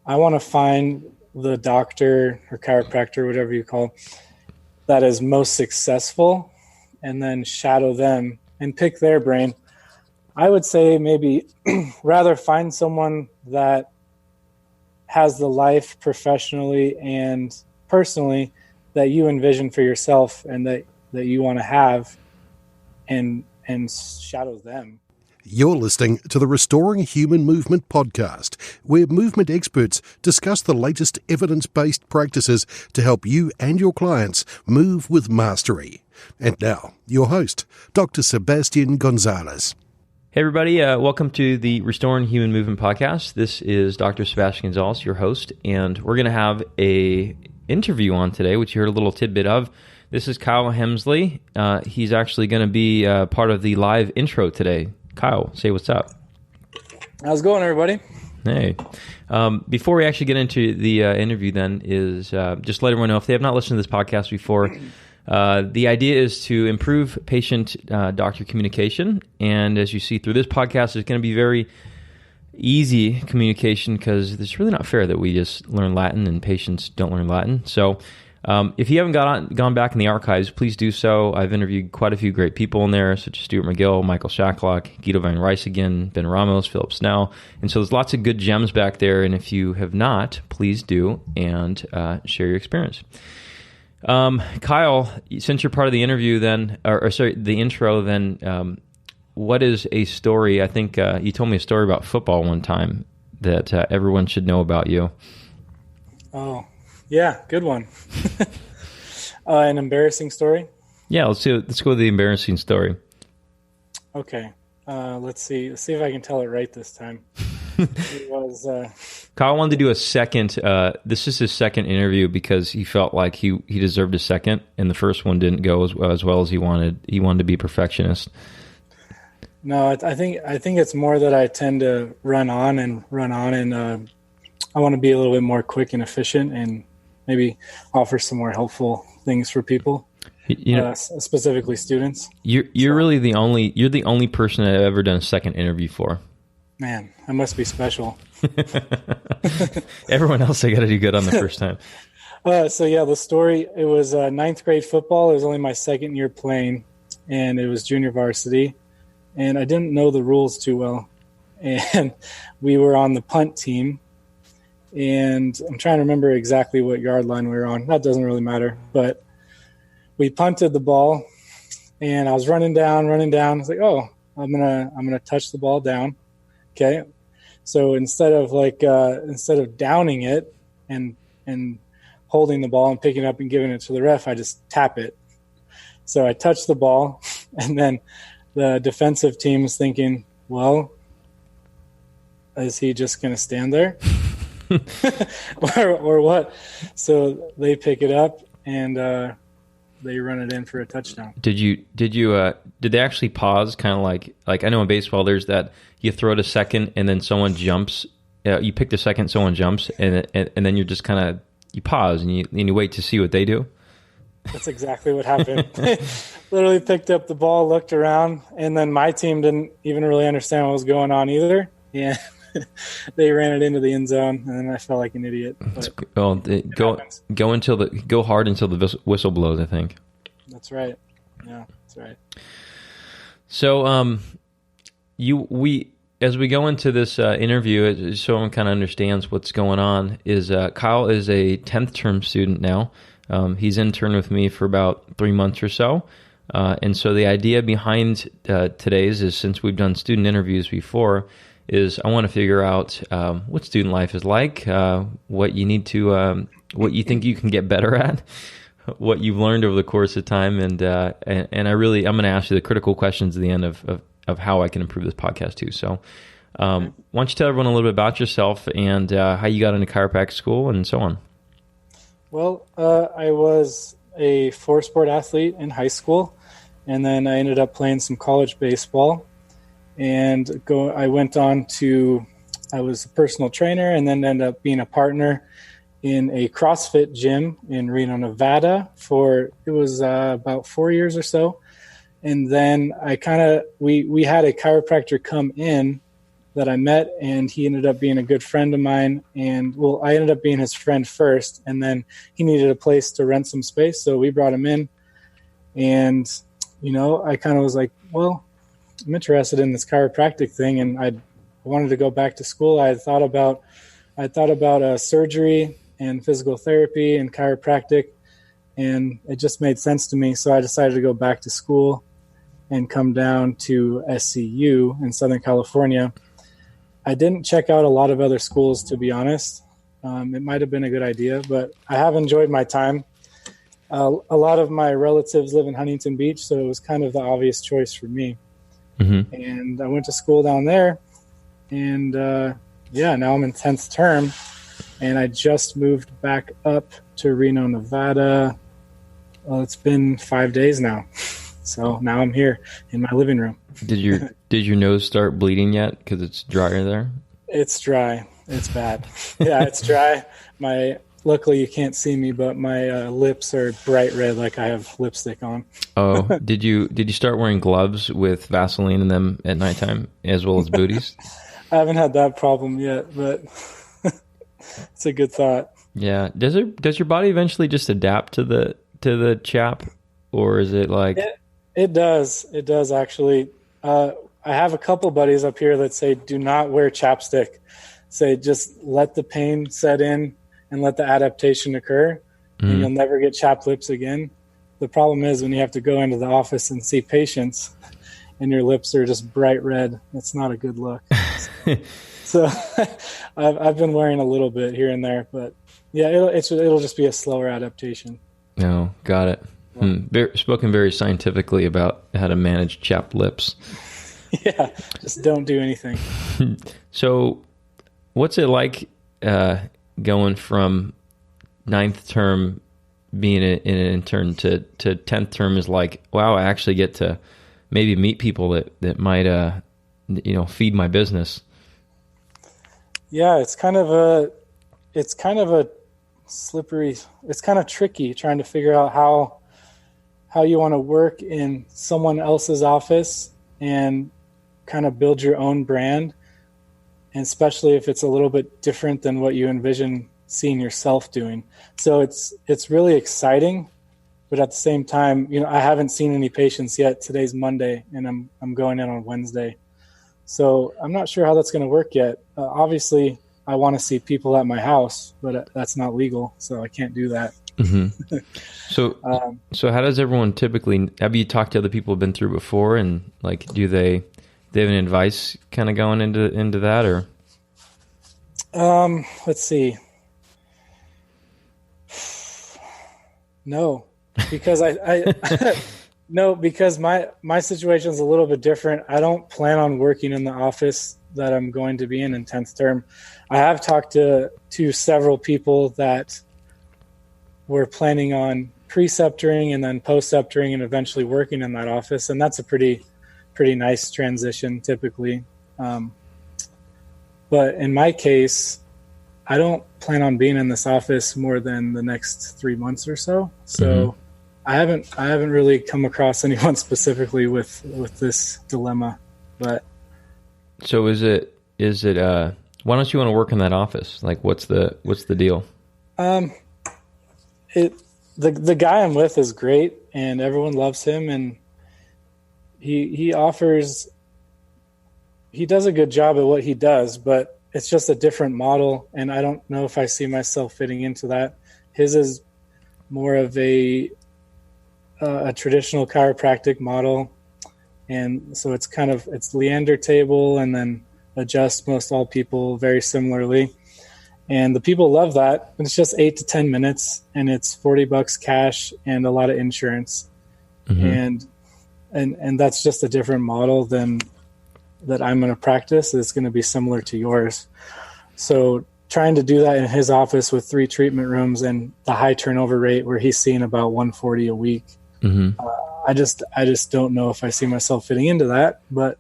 I want to find the doctor or chiropractor, whatever you call, that is most successful, and then shadow them and pick their brain. I would say maybe rather find someone that has the life professionally and personally that you envision for yourself and that you want to have, and shadow them. You're listening to the Restoring Human Movement podcast, where movement experts discuss the latest evidence-based practices to help you and your clients move with mastery. And now, your host, Dr. Sebastian Gonzalez. Hey everybody, welcome to the Restoring Human Movement podcast. This is Dr. Sebastian Gonzalez, your host, and we're going to have a interview on today, which you heard a little tidbit of. This is Kyle Hemsley. He's actually going to be part of the live intro today. Kyle, say what's up. How's it going, everybody? Hey. Before we actually get into the interview then is just let everyone know if they have not listened to this podcast before, the idea is to improve patient-doctor communication. And as you see through this podcast, it's going to be very easy communication because it's really not fair that we just learn Latin and patients don't learn Latin. So if you haven't gone back in the archives, please do so. I've interviewed quite a few great people in there, such as Stuart McGill, Michael Shacklock, Guido Van Rice again, Ben Ramos, Philip Snell. And so there's lots of good gems back there. And if you have not, please do and share your experience. Kyle, since you're part of the interview then, the intro then, what is a story? I think you told me a story about football one time that everyone should know about you. Oh, yeah, good one. An embarrassing story? Yeah, let's go with the embarrassing story. Okay. Let's see if I can tell it right this time. It was Kyle wanted to do a second. This is his second interview because he felt like he deserved a second, and the first one didn't go as well as he wanted. He wanted to be a perfectionist. No, I think it's more that I tend to run on, and I want to be a little bit more quick and efficient, and maybe offer some more helpful things for people. Specifically students. You're really the only person I've ever done a second interview for. Man, I must be special. Everyone else, I got to do good on the first time. So yeah, the story, it was ninth grade football. It was only my second year playing, and it was junior varsity, and I didn't know the rules too well. And we were on the punt team, and I'm trying to remember exactly what yard line we were on. That doesn't really matter, but we punted the ball, and I was running down. I was like, oh, I'm gonna touch the ball down. Okay, so instead of downing it and holding the ball and picking it up and giving it to the ref, I just tap it. So I touch the ball, and then the defensive team is thinking, well, is he just going to stand there? or what? So they pick it up and they run it in for a touchdown. Did they actually pause? Kind of like I know in baseball, there's that you throw it a second and then someone jumps. You pick the second, someone jumps, and then you're just kind of you pause and you wait to see what they do. That's exactly what happened. Literally picked up the ball, looked around, and then my team didn't even really understand what was going on either. Yeah. They ran it into the end zone, and then I felt like an idiot. Go hard until the whistle blows, I think. That's right. Yeah, that's right. So, as we go into this interview, so everyone kind of understands what's going on, is Kyle is a 10th term student now. He's interned with me for about 3 months or so. And so the idea behind today's is, since we've done student interviews before, is I want to figure out what student life is like, what you need to, what you think you can get better at, what you've learned over the course of time, and I'm going to ask you the critical questions at the end of how I can improve this podcast too. So, why don't you tell everyone a little bit about yourself and how you got into chiropractic school and so on? Well, I was a four-sport athlete in high school, and then I ended up playing some college baseball. And I went on to, I was a personal trainer and then ended up being a partner in a CrossFit gym in Reno, Nevada it was about 4 years or so. And then we had a chiropractor come in that I met, and he ended up being a good friend of mine. And well, I ended up being his friend first, and then he needed a place to rent some space, so we brought him in. And I kind of was like, well, I'm interested in this chiropractic thing, and I wanted to go back to school. I thought about surgery and physical therapy and chiropractic, and it just made sense to me. So I decided to go back to school and come down to SCU in Southern California. I didn't check out a lot of other schools, to be honest. It might have been a good idea, but I have enjoyed my time. A lot of my relatives live in Huntington Beach, so it was kind of the obvious choice for me. Mm-hmm. And I went to school down there, and now I'm in 10th term, and I just moved back up to Reno, Nevada. Well, it's been 5 days now, so now I'm here in my living room. Did your nose start bleeding yet? Because it's drier there. It's dry. It's bad. Yeah, it's dry. Luckily you can't see me, but my lips are bright red, like I have lipstick on. Oh, did you start wearing gloves with Vaseline in them at nighttime as well as booties? I haven't had that problem yet, but it's a good thought. Yeah. Does your body eventually just adapt to the chap, or is it like? It does. It does actually. I have a couple buddies up here that say, do not wear chapstick. Say just let the pain set in and let the adaptation occur, and you'll never get chapped lips again. The problem is when you have to go into the office and see patients and your lips are just bright red, it's not a good look. So I've been wearing a little bit here and there, but yeah, it'll just be a slower adaptation. No, got it. Spoken very scientifically about how to manage chapped lips. Yeah, just don't do anything. So what's it like going from 9th term being an intern to 10th term is like, wow, I actually get to maybe meet people that might feed my business. Yeah, it's kind of a slippery, it's kind of tricky trying to figure out how you want to work in someone else's office and kind of build your own brand. And especially if it's a little bit different than what you envision seeing yourself doing. So it's really exciting, but at the same time, I haven't seen any patients yet. Today's Monday, and I'm going in on Wednesday. So I'm not sure how that's going to work yet. Obviously, I want to see people at my house, but that's not legal, so I can't do that. Mm-hmm. So how does everyone typically? Have you talked to other people who've been through before, and like, do they have any advice kind of going into that, or? Let's see. No, because because my situation is a little bit different. I don't plan on working in the office that I'm going to be in 10th term. I have talked to several people that were planning on preceptoring and then postceptoring and eventually working in that office, and that's a pretty nice transition typically. But in my case, I don't plan on being in this office more than the next 3 months or so. So I haven't really come across anyone specifically with this dilemma. But so is it why don't you want to work in that office? Like, what's the deal? The guy I'm with is great and everyone loves him, and he does a good job at what he does, but it's just a different model, and I don't know if I see myself fitting into that. His is more of a traditional chiropractic model, and so it's Leander table and then adjust most all people very similarly, and the people love that. And it's just 8 to 10 minutes, and it's $40 cash and a lot of insurance, and that's just a different model than that I'm going to practice. It's going to be similar to yours. So trying to do that in his office with 3 treatment rooms and the high turnover rate where he's seeing about 140 a week. I just don't know if I see myself fitting into that, but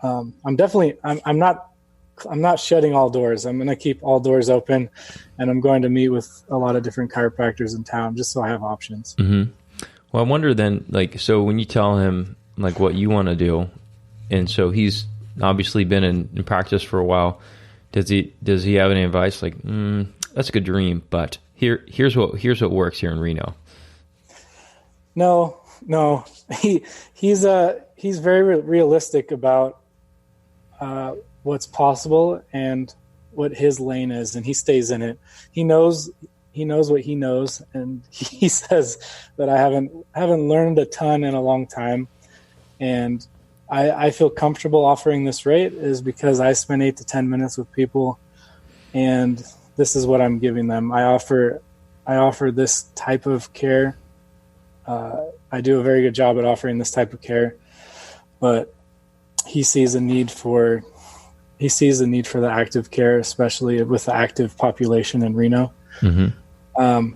I'm not shedding all doors. I'm going to keep all doors open, and I'm going to meet with a lot of different chiropractors in town just so I have options. Well, I wonder then, like, so when you tell him like what you want to do, and so he's obviously been in practice for a while. Does he have any advice? Like, that's a good dream, but here's what works here in Reno. No. He's very realistic about what's possible and what his lane is, and he stays in it. He knows what he knows, and he says that I haven't learned a ton in a long time, and I feel comfortable offering this rate is because I spend 8 to 10 minutes with people, and this is what I'm giving them. I offer this type of care. I do a very good job at offering this type of care, but he sees a need for the active care, especially with the active population in Reno. Mm-hmm.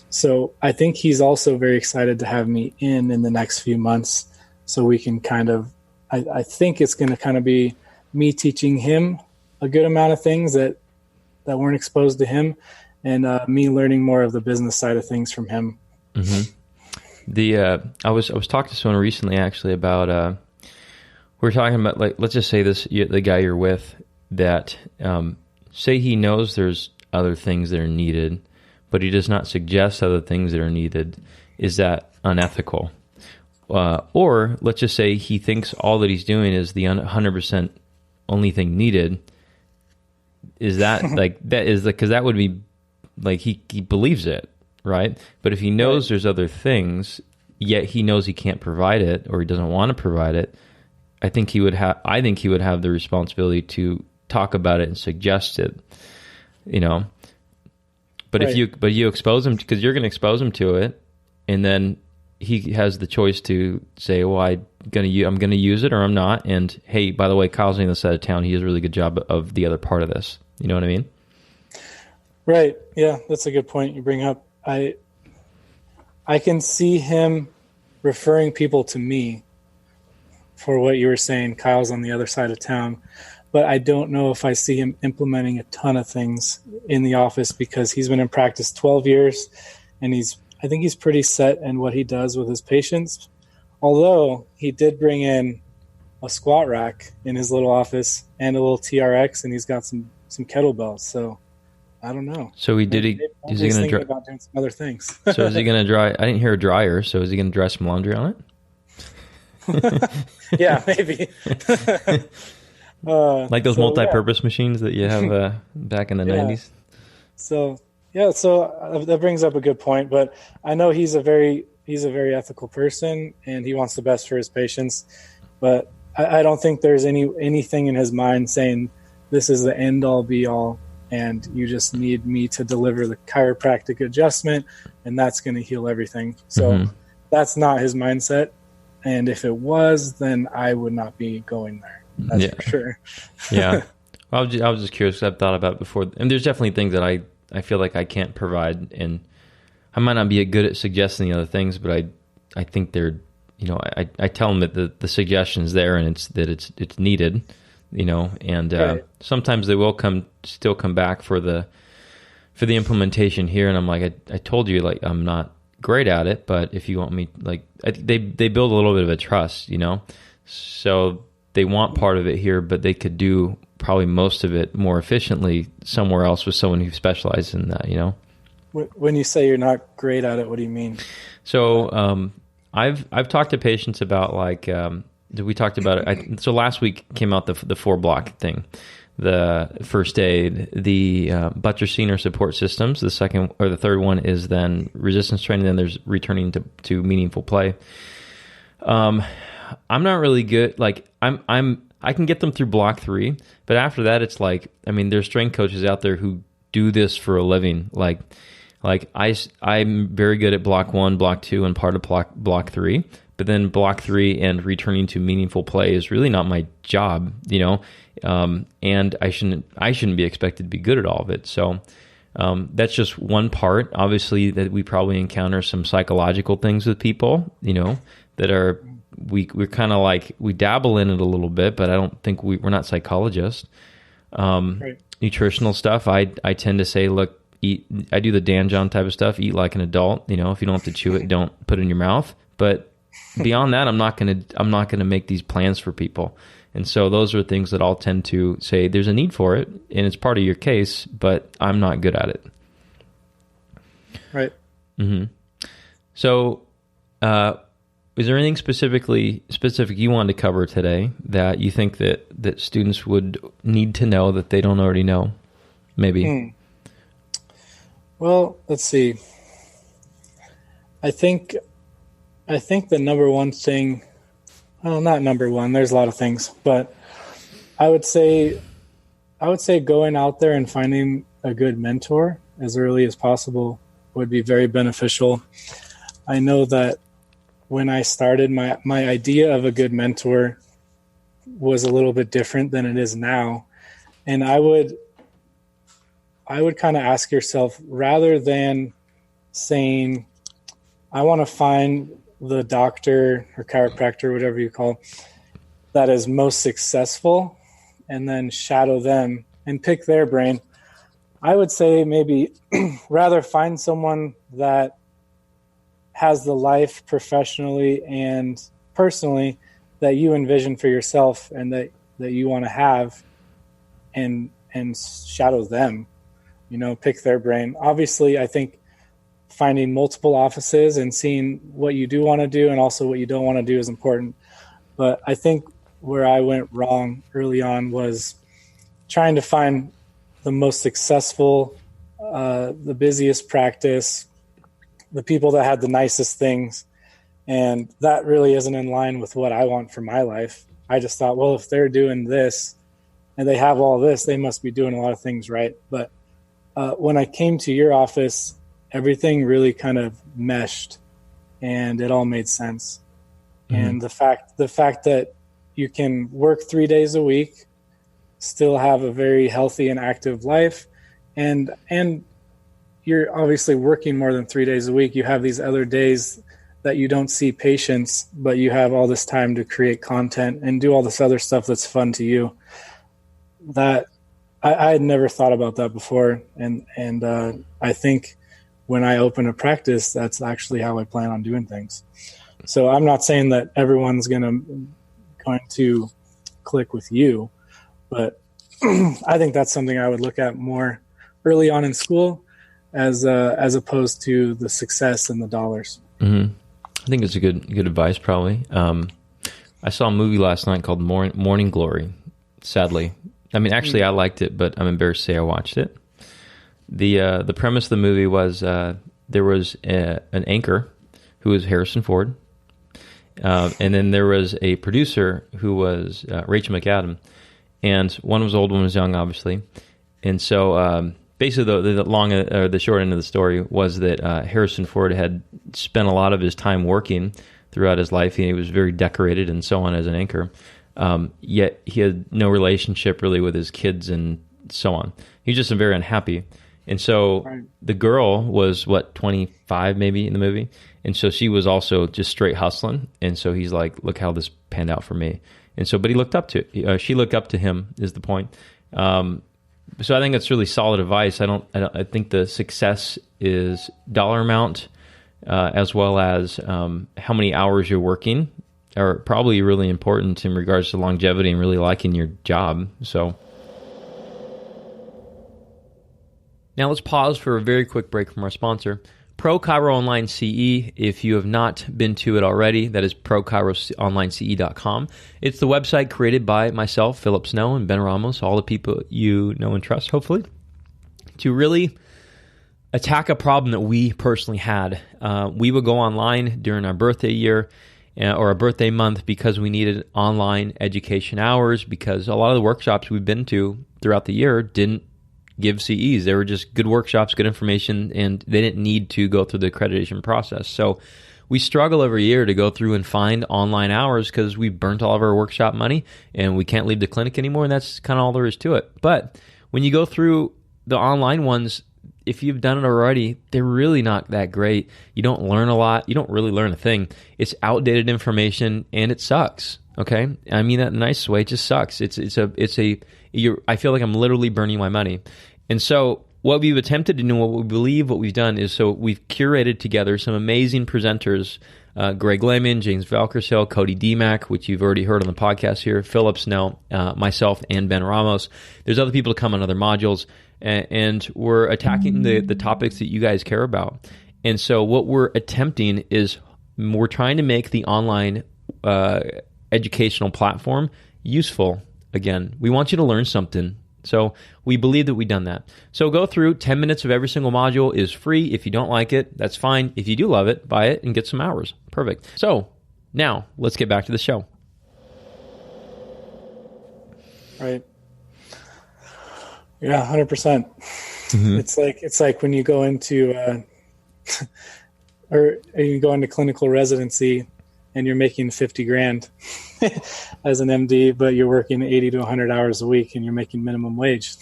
So I think he's also very excited to have me in the next few months, so we can I think it's going to kind of be me teaching him a good amount of things that weren't exposed to him, and me learning more of the business side of things from him. Mm-hmm. I was talking to someone recently actually about we were talking about, like, let's just say the guy you're with that say he knows there's other things that are needed, but he does not suggest other things that are needed. Is that unethical? Or let's just say he thinks all that he's doing is the 100% only thing needed. Is that because that would be like he believes it, right? But if he knows there's other things, yet he knows he can't provide it or he doesn't want to provide it, I think he would have the responsibility to talk about it and suggest it, But if you expose him, because you're going to expose him to it, and then he has the choice to say, well, I'm going to use it or I'm not. And hey, by the way, Kyle's on the side of town. He does a really good job of the other part of this. You know what I mean? Right. Yeah, that's a good point you bring up. I can see him referring people to me for what you were saying. Kyle's on the other side of town, but I don't know if I see him implementing a ton of things in the office, because he's been in practice 12 years and I think he's pretty set in what he does with his patients. Although he did bring in a squat rack in his little office and a little TRX, and he's got some kettlebells. So I don't know. So is he going to dry about doing some other things? So is he going to dry? I didn't hear a dryer. So is he going to dry some laundry on it? Yeah, maybe. Like those multi-purpose machines that you have back in the 90s. So that brings up a good point. But I know he's a very ethical person, and he wants the best for his patients. But I don't think there's anything in his mind saying this is the end all be all, and you just need me to deliver the chiropractic adjustment, and that's going to heal everything. So that's not his mindset. And if it was, then I would not be going there. That's for sure. Yeah. I was just curious, because I've thought about it before. And there's definitely things that I feel like I can't provide. And I might not be good at suggesting the other things, but I think they're, I tell them that the suggestion's there and it's needed, and right. Sometimes they will still come back for the implementation here. And I'm like, I told you, like, I'm not great at it, but if you want me, like, they build a little bit of a trust, so they want part of it here, but they could do probably most of it more efficiently somewhere else with someone who specializes in that, When you say you're not great at it, what do you mean? So I've talked to patients about, like, we talked about it. So last week came out the 4-block thing, the first aid, the buttressing or support systems. The second or the third one is then resistance training. Then there's returning to meaningful play. I'm not really good. Like I can get them through block 3, but after that, it's like, there's strength coaches out there who do this for a living. Like I'm very good at block 1, block 2, and part of block 3. But then block 3 and returning to meaningful play is really not my job, and I shouldn't be expected to be good at all of it. So that's just one part. Obviously, that we probably encounter some psychological things with people, that are we're kind of like, we dabble in it a little bit, but I don't think we're not psychologists. Right. Nutritional stuff, I tend to say, look, eat. I do the Dan John type of stuff. Eat like an adult. If you don't have to chew it, don't put it in your mouth. But beyond that, I'm not gonna make these plans for people. And so those are things that I'll tend to say there's a need for it, and it's part of your case, but I'm not good at it. Right. Mm-hmm. So, is there anything specific you wanted to cover today that you think that students would need to know that they don't already know? Maybe. Well, let's see. I think the number one thing, well, not number one, there's a lot of things, but I would say going out there and finding a good mentor as early as possible would be very beneficial. I know that when I started, my idea of a good mentor was a little bit different than it is now. And I would kind of ask yourself, rather than saying, I want to find the doctor or chiropractor, whatever you call, that is most successful, and then shadow them and pick their brain, I would say maybe rather find someone that has the life professionally and personally that you envision for yourself and that you want to have, and shadow them, pick their brain. Obviously, I think finding multiple offices and seeing what you do want to do and also what you don't want to do is important. But I think where I went wrong early on was trying to find the most successful, the busiest practice, the people that had the nicest things. And that really isn't in line with what I want for my life. I just thought, well, if they're doing this and they have all this, they must be doing a lot of things right. But when I came to your office, everything really kind of meshed and it all made sense. Mm-hmm. And the fact that you can work 3 days a week, still have a very healthy and active life, and you're obviously working more than 3 days a week. You have these other days that you don't see patients, but you have all this time to create content and do all this other stuff that's fun to you. That I had never thought about that before. And I think when I open a practice, that's actually how I plan on doing things. So I'm not saying that everyone's going to click with you, but I think that's something I would look at more early on in school as opposed to the success and the dollars. Mm-hmm. I think it's a good advice, probably. I saw a movie last night called Morning Glory. Sadly, I mean, actually, I liked it, but I'm embarrassed to say I watched it. The premise of the movie was there was an anchor who was Harrison Ford, and then there was a producer who was Rachel McAdam, and one was old, one was young, obviously. And so basically, the short end of the story was that Harrison Ford had spent a lot of his time working throughout his life. He was very decorated and so on as an anchor. Yet he had no relationship really with his kids and so on. He was just very unhappy. And so the girl was, 25 maybe in the movie? And so she was also just straight hustling. And so he's like, look how this panned out for me. And so, but he looked up to, she looked up to him is the point. So I think that's really solid advice. I think the success is dollar amount, as well as how many hours you're working are probably really important in regards to longevity and really liking your job. So now let's pause for a very quick break from our sponsor, Pro Chiro Online CE. If you have not been to it already, that is prochiroonlinece.com. It's the website created by myself, Philip Snow, and Ben Ramos, all the people you know and trust, hopefully, to really attack a problem that we personally had. We would go online during our birthday year or a birthday month because we needed online education hours, because a lot of the workshops we've been to throughout the year didn't give CEs. They were just good workshops, good information, and they didn't need to go through the accreditation process. So we struggle every year to go through and find online hours because we burnt all of our workshop money and we can't leave the clinic anymore, and that's kind of all there is to it. But when you go through the online ones, if you've done it already, they're really not that great. You don't learn a lot. You don't really learn a thing. It's outdated information and it sucks. Okay? I mean that in a nice way. It just sucks. I feel like I'm literally burning my money. And so what we've attempted to do, what we believe, what we've done is, so we've curated together some amazing presenters, Greg Lehman, James Valkershill, Cody DeMack, which you've already heard on the podcast here, Philip Snell, myself, and Ben Ramos. There's other people to come on other modules, and we're attacking the topics that you guys care about. And so what we're attempting is we're trying to make the online educational platform useful. Again, we want you to learn something. So we believe that we've done that. So go through 10 minutes of every single module is free. If you don't like it, that's fine. If you do love it, buy it and get some hours. Perfect. So now let's get back to the show. Right. Yeah, 100%. Mm-hmm. It's like when you go into or you go into clinical residency and you're making 50 grand as an MD, but you're working 80 to 100 hours a week and you're making minimum wage.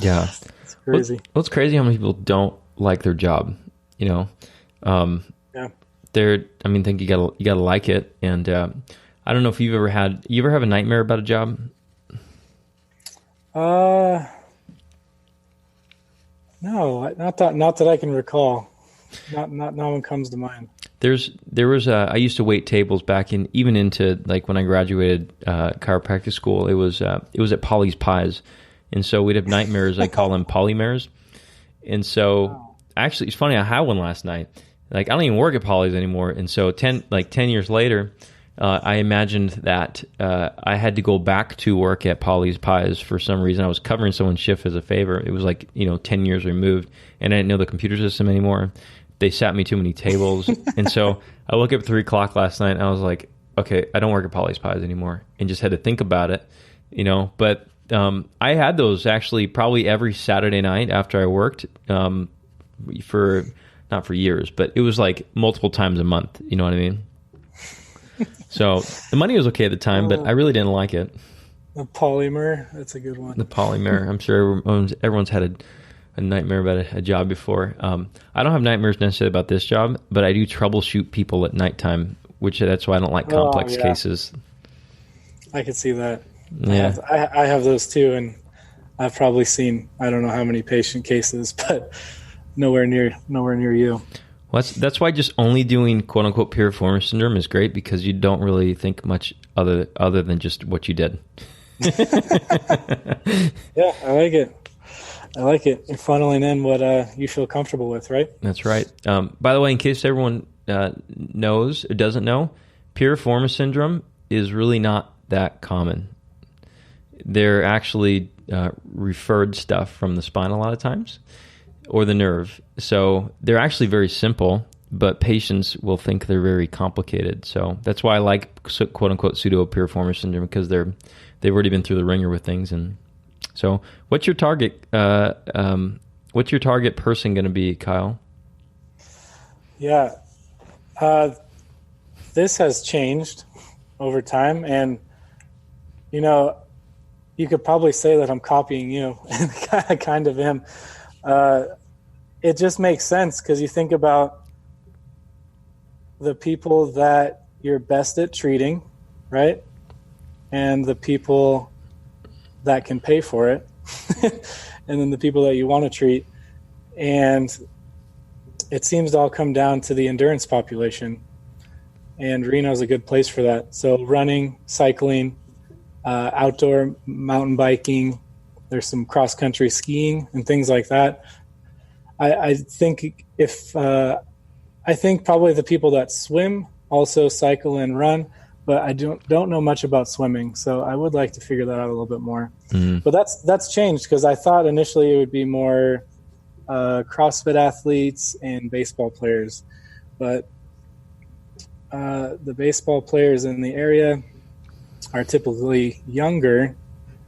Yeah. It's crazy. Well, it's crazy how many people don't like their job, you know? Yeah. I think you gotta like it. And, I don't know if you ever have a nightmare about a job? No, not that I can recall. Not one comes to mind. There was I used to wait tables back even into like when I graduated chiropractic school. It was at Polly's Pies, and so we'd have nightmares. I call them polymares. And so actually, it's funny. I had one last night. Like I don't even work at Polly's anymore. And so 10 years later, I imagined that I had to go back to work at Polly's Pies for some reason. I was covering someone's shift as a favor. It was like 10 years removed, and I didn't know the computer system anymore. They sat me too many tables. And so I woke up at 3 o'clock last night and I was like, okay, I don't work at Polly's Pies anymore, and just had to think about it, But I had those actually probably every Saturday night after I worked for, not for years, but it was like multiple times a month. You know what I mean? So the money was okay at the time, but I really didn't like it. The polymer, that's a good one. The polymer. I'm sure everyone's had a nightmare about a job before. I don't have nightmares necessarily about this job, but I do troubleshoot people at nighttime, that's why I don't like complex cases. I could see that. Yeah. I have those too, and I've probably seen I don't know how many patient cases, but nowhere near you. Well, that's why just only doing quote unquote piriformis syndrome is great, because you don't really think much other than just what you did. Yeah, I like it. You're funneling in what you feel comfortable with, right? That's right. By the way, in case everyone knows or doesn't know, piriformis syndrome is really not that common. They're actually referred stuff from the spine a lot of times, or the nerve. So they're actually very simple, but patients will think they're very complicated. So that's why I like quote unquote pseudo piriformis syndrome, because they've already been through the ringer with things. And so what's your target person going to be, Kyle? Yeah. This has changed over time, and you could probably say that I'm copying you, and I kind of am. It just makes sense because you think about the people that you're best at treating, right? And the people that can pay for it, and then the people that you want to treat. And it seems to all come down to the endurance population. And Reno is a good place for that. So running, cycling, outdoor mountain biking, there's some cross-country skiing and things like that. I think probably the people that swim also cycle and run, but I don't know much about swimming, so I would like to figure that out a little bit more. Mm-hmm. But that's changed, because I thought initially it would be more CrossFit athletes and baseball players, but the baseball players in the area are typically younger.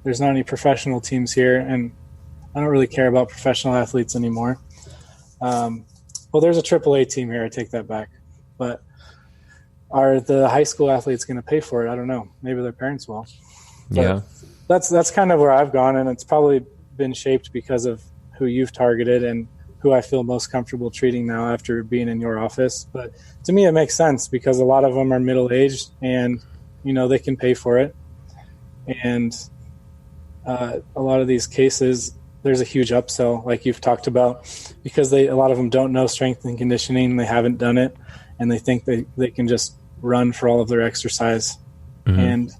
There's not any professional teams here, and I don't really care about professional athletes anymore. Well, there's a AAA team here. I take that back. But are the high school athletes going to pay for it? I don't know. Maybe their parents will. But yeah. That's kind of where I've gone, and it's probably been shaped because of who you've targeted and who I feel most comfortable treating now after being in your office. But to me, it makes sense because a lot of them are middle-aged, and they can pay for it. And a lot of these cases, there's a huge upsell, like you've talked about, because a lot of them don't know strength and conditioning. They haven't done it, and they think they can just run for all of their exercise. Mm-hmm. And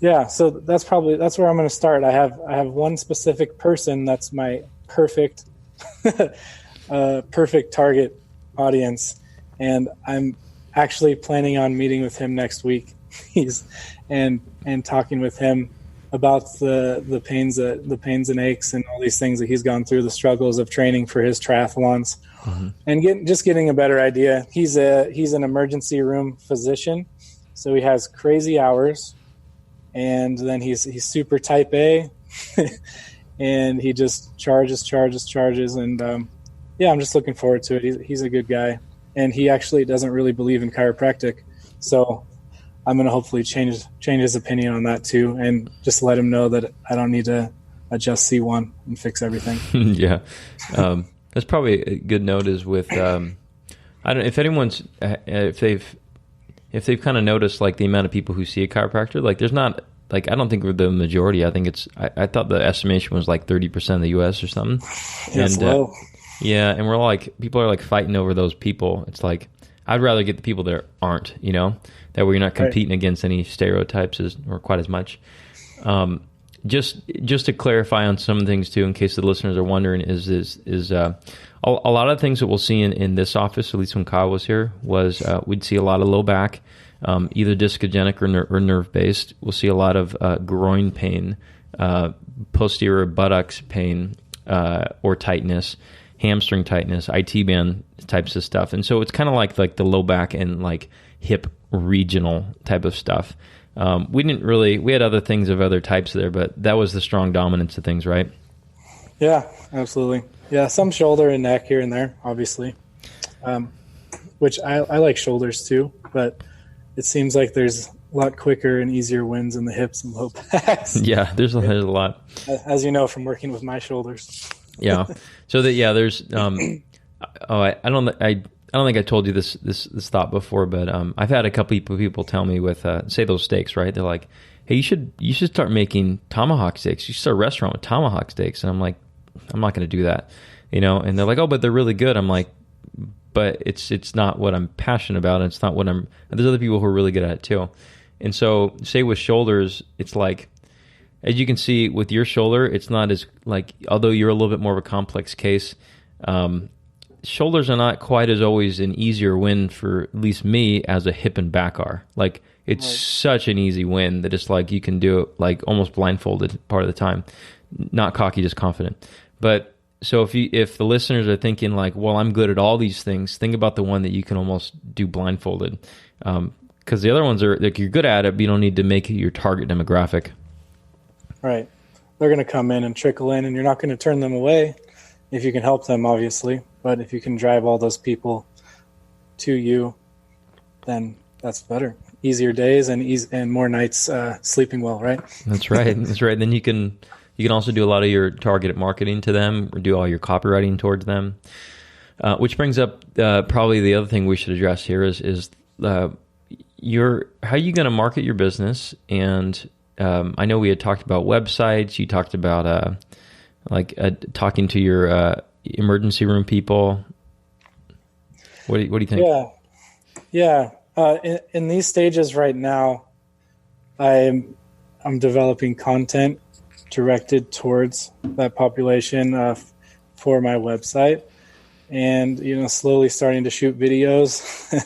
yeah, so that's where I'm going to start. I have one specific person that's my perfect perfect target audience, and I'm actually planning on meeting with him next week. and talking with him about the pains and aches and all these things that he's gone through, the struggles of training for his triathlons, mm-hmm. and getting a better idea. He's an emergency room physician, so he has crazy hours, and then he's super type A, and he just charges, and I'm just looking forward to it. He's a good guy, and he actually doesn't really believe in chiropractic, so I'm going to hopefully change his opinion on that too, and just let him know that I don't need to adjust C1 and fix everything. Yeah. That's probably a good note is with, I don't know if anyone's, if they've kind of noticed like the amount of people who see a chiropractor, like there's not, like, I don't think we're the majority. I think I thought the estimation was like 30% of the US or something. That's low. Yeah. And we're like, people are like fighting over those people. It's like, I'd rather get the people that aren't, that way you're not competing against any stereotypes or quite as much. Just to clarify on some things too, in case the listeners are wondering, is a lot of things that we'll see in this office, at least when Kyle was here, was we'd see a lot of low back, either discogenic or nerve based. We'll see a lot of groin pain, posterior buttocks pain, or tightness, hamstring tightness, IT band types of stuff. And so it's kind of like the low back and like hip regional type of stuff. We had other things of other types there, but that was the strong dominance of things, right? Yeah, absolutely. Yeah, some shoulder and neck here and there, obviously, which I like shoulders too, but it seems like there's a lot quicker and easier wins in the hips and low backs. Yeah, there's a lot. As you know from working with my shoulders. Yeah. So there's I don't think I told you this thought before, but I've had a couple people tell me with say those steaks, right? They're like, hey, you should start making tomahawk steaks. You should start a restaurant with tomahawk steaks. And I'm like, I'm not going to do that, And they're like, oh, but they're really good. I'm like, but it's not what I'm passionate about, and it's not what there's other people who are really good at it too. And so, say with shoulders, it's like, as you can see with your shoulder, it's not as like, although you're a little bit more of a complex case. Shoulders are not quite as always an easier win for at least me as a hip and back are. Like, it's such an easy win that it's like you can do it like almost blindfolded part of the time. Not cocky, just confident. But so if the listeners are thinking like, well, I'm good at all these things, think about the one that you can almost do blindfolded. Because the other ones are like, you're good at it, but you don't need to make it your target demographic. Right. They're going to come in and trickle in, and you're not going to turn them away if you can help them, obviously. But if you can drive all those people to you, then that's better. Easier days and more nights sleeping well, right? That's right. That's right. Then you can also do a lot of your targeted marketing to them, or do all your copywriting towards them. Which brings up probably the other thing we should address here is how are you going to market your business? And I know we had talked about websites. You talked about talking to your emergency room people. What do you think? Yeah. In these stages right now, I'm developing content directed towards that population for my website, and slowly starting to shoot videos,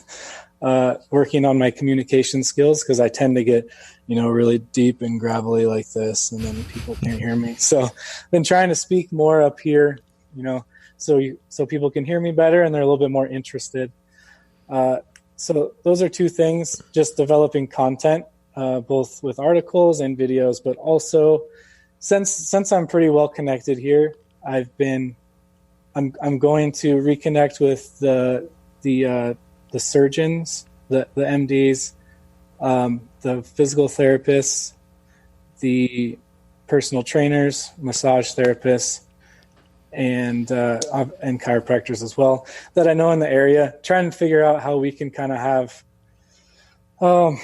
working on my communication skills, because I tend to get really deep and gravelly like this, and then people can't hear me. So I've been trying to speak more up here, so people can hear me better and they're a little bit more interested. So those are two things, just developing content, both with articles and videos, but also since I'm pretty well connected here, I'm going to reconnect with the surgeons, the MDs, the physical therapists, the personal trainers, massage therapists, and chiropractors as well that I know in the area, trying to figure out how we can kind of have, how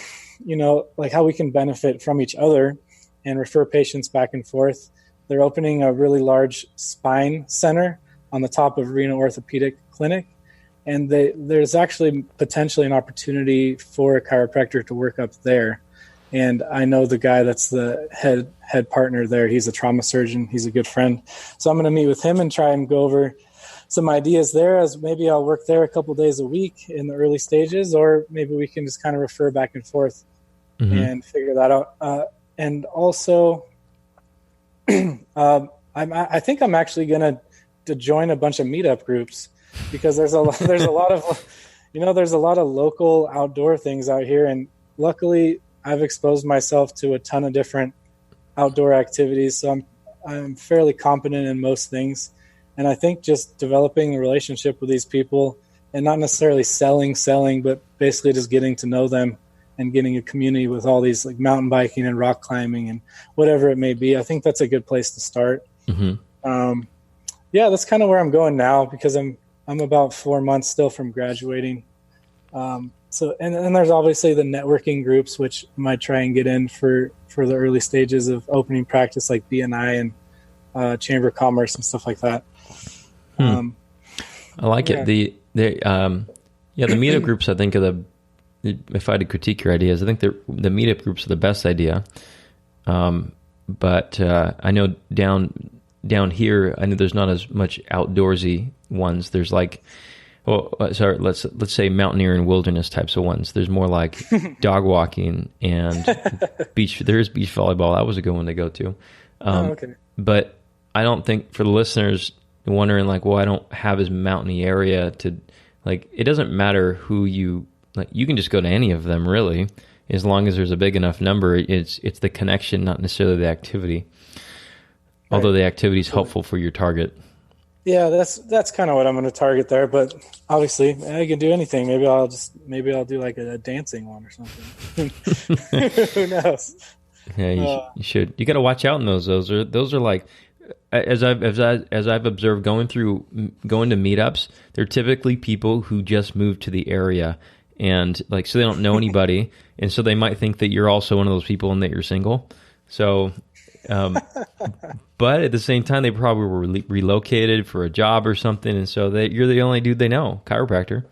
we can benefit from each other and refer patients back and forth they're opening a really large spine center on the top of Reno Orthopedic Clinic. And there's actually potentially an opportunity for a chiropractor to work up there. And I know the guy that's the head partner there. He's a trauma surgeon. He's a good friend. So I'm going to meet with him and try and go over some ideas there, as maybe I'll work there a couple days a week in the early stages, or maybe we can just kind of refer back and forth and figure that out. And also, I think I'm actually going to join a bunch of meetup groups, because there's a lot of local outdoor things out here, and luckily I've exposed myself to a ton of different outdoor activities, so I'm fairly competent in most things. And I think just developing a relationship with these people, and not necessarily selling, but basically just getting to know them and getting a community with all these, like mountain biking and rock climbing and whatever it may be. I think that's a good place to start. That's kind of where I'm going now, because I'm about 4 months still from graduating. So there's obviously the networking groups, which I might try and get in for the early stages of opening practice, like BNI and Chamber of Commerce and stuff like that. I like it. The meetup groups, I think, if I had to critique your ideas, I think the meetup groups are the best idea. But I know down here, I know there's not as much outdoorsy ones. There's like, let's say mountaineer and wilderness types of ones. There's more like dog walking and beach. There's beach volleyball. That was a good one to go to. Okay. But I don't think, for the listeners wondering, like, well, I don't have as mountainy area to, like, it doesn't matter who you, like, you can just go to any of them, really, as long as there's a big enough number. It's the connection, not necessarily the activity. Right. Although the activity is helpful for your target. Yeah, that's kind of what I'm going to target there. But obviously, I can do anything. Maybe I'll do like a dancing one or something. Who knows? Yeah, you should. You got to watch out in those. Those are like, as I've observed going to meetups, they're typically people who just moved to the area, and like, so they don't know anybody, and so they might think that you're also one of those people and that you're single. So, but at the same time, they probably were relocated for a job or something, and so you're the only dude they know, chiropractor.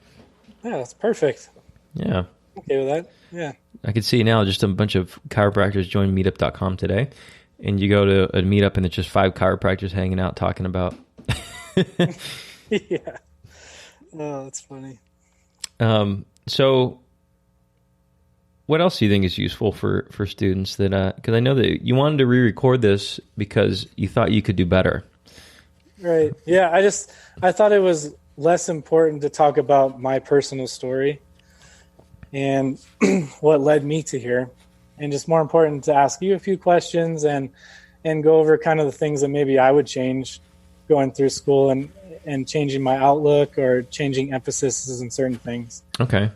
Yeah, that's perfect. Yeah. Okay with that. Yeah. I can see now just a bunch of chiropractors joined meetup.com today, and you go to a meetup and it's just 5 chiropractors hanging out talking about. Yeah. Oh, that's funny. So what else do you think is useful for students that, because I know that you wanted to re-record this because you thought you could do better. Right. Yeah. I thought it was less important to talk about my personal story and what led me to here, and just more important to ask you a few questions and go over kind of the things that maybe I would change going through school and changing my outlook or changing emphasis in certain things. Okay.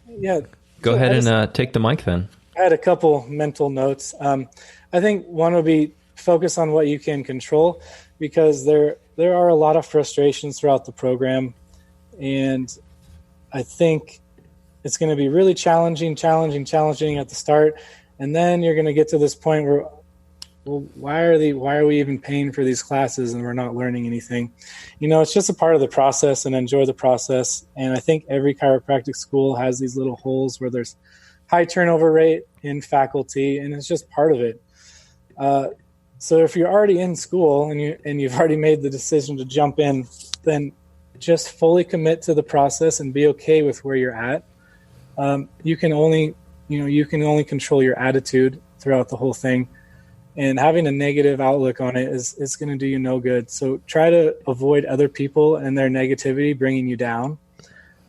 Yeah. Go ahead and take the mic then. I had a couple mental notes. I think one would be focus on what you can control, because there are a lot of frustrations throughout the program, and I think it's going to be really challenging at the start, and then you're going to get to this point where, well, why are we even paying for these classes and we're not learning anything? It's just a part of the process, and enjoy the process. And I think every chiropractic school has these little holes where there's high turnover rate in faculty, and it's just part of it. So if you're already in school and you've already made the decision to jump in, then just fully commit to the process and be okay with where you're at. You can only control your attitude throughout the whole thing, and having a negative outlook on it is going to do you no good. So try to avoid other people and their negativity bringing you down,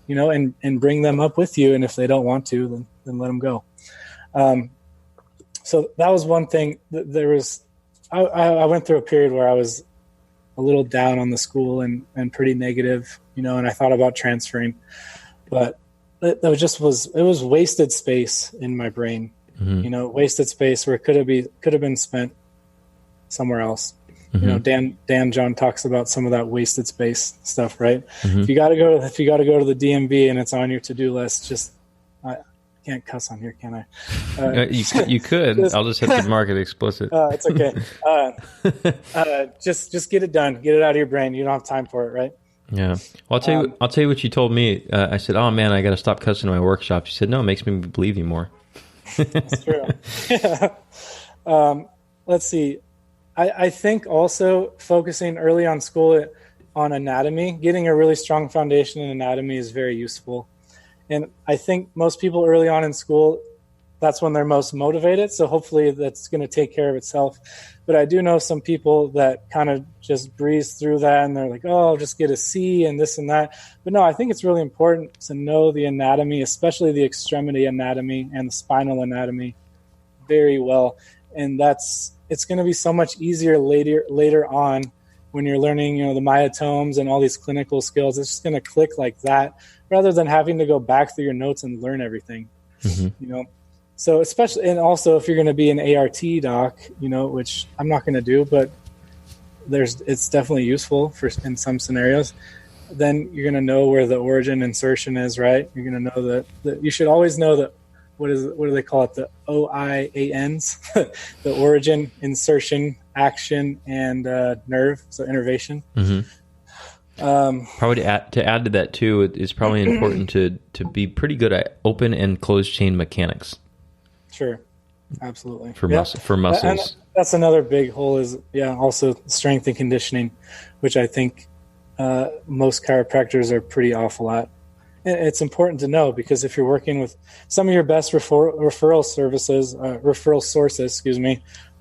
and bring them up with you. And if they don't want to, then let them go. So that was one thing. I went through a period where I was a little down on the school and pretty negative, and I thought about transferring, but it was wasted space in my brain. Mm-hmm. Wasted space where it could have been spent somewhere else. Mm-hmm. Dan John talks about some of that wasted space stuff, right? Mm-hmm. If you got to go to the DMV and it's on your to-do list, just can't cuss on here, can I? You could. I'll just hit the mark it explicit. It's okay. Just get it done. Get it out of your brain. You don't have time for it, right? Yeah. Well, I'll tell you what you told me. I said, "Oh man, I got to stop cussing in my workshop." You said, "No, it makes me believe you more." That's true. Let's see. I think also focusing early on school on anatomy, getting a really strong foundation in anatomy is very useful. And I think most people early on in school, that's when they're most motivated. So hopefully that's going to take care of itself. But I do know some people that kind of just breeze through that and they're like, oh, I'll just get a C and this and that. But no, I think it's really important to know the anatomy, especially the extremity anatomy and the spinal anatomy very well. And it's going to be so much easier later on when you're learning, the myotomes and all these clinical skills. It's just going to click like that rather than having to go back through your notes and learn everything, So especially, and also if you're going to be an ART doc, which I'm not going to do, but it's definitely useful in some scenarios, then you're going to know where the origin insertion is, right? You're going to know that you should always know that, what do they call it? The OIANs, the origin, insertion, action, and nerve, so innervation. Probably to add to that too, it's probably important to be pretty good at open and closed chain mechanics. Sure, absolutely. For muscles, and that's another big hole. Is also strength and conditioning, which I think most chiropractors are pretty awful at. And it's important to know because if you're working with some of your best referral sources, are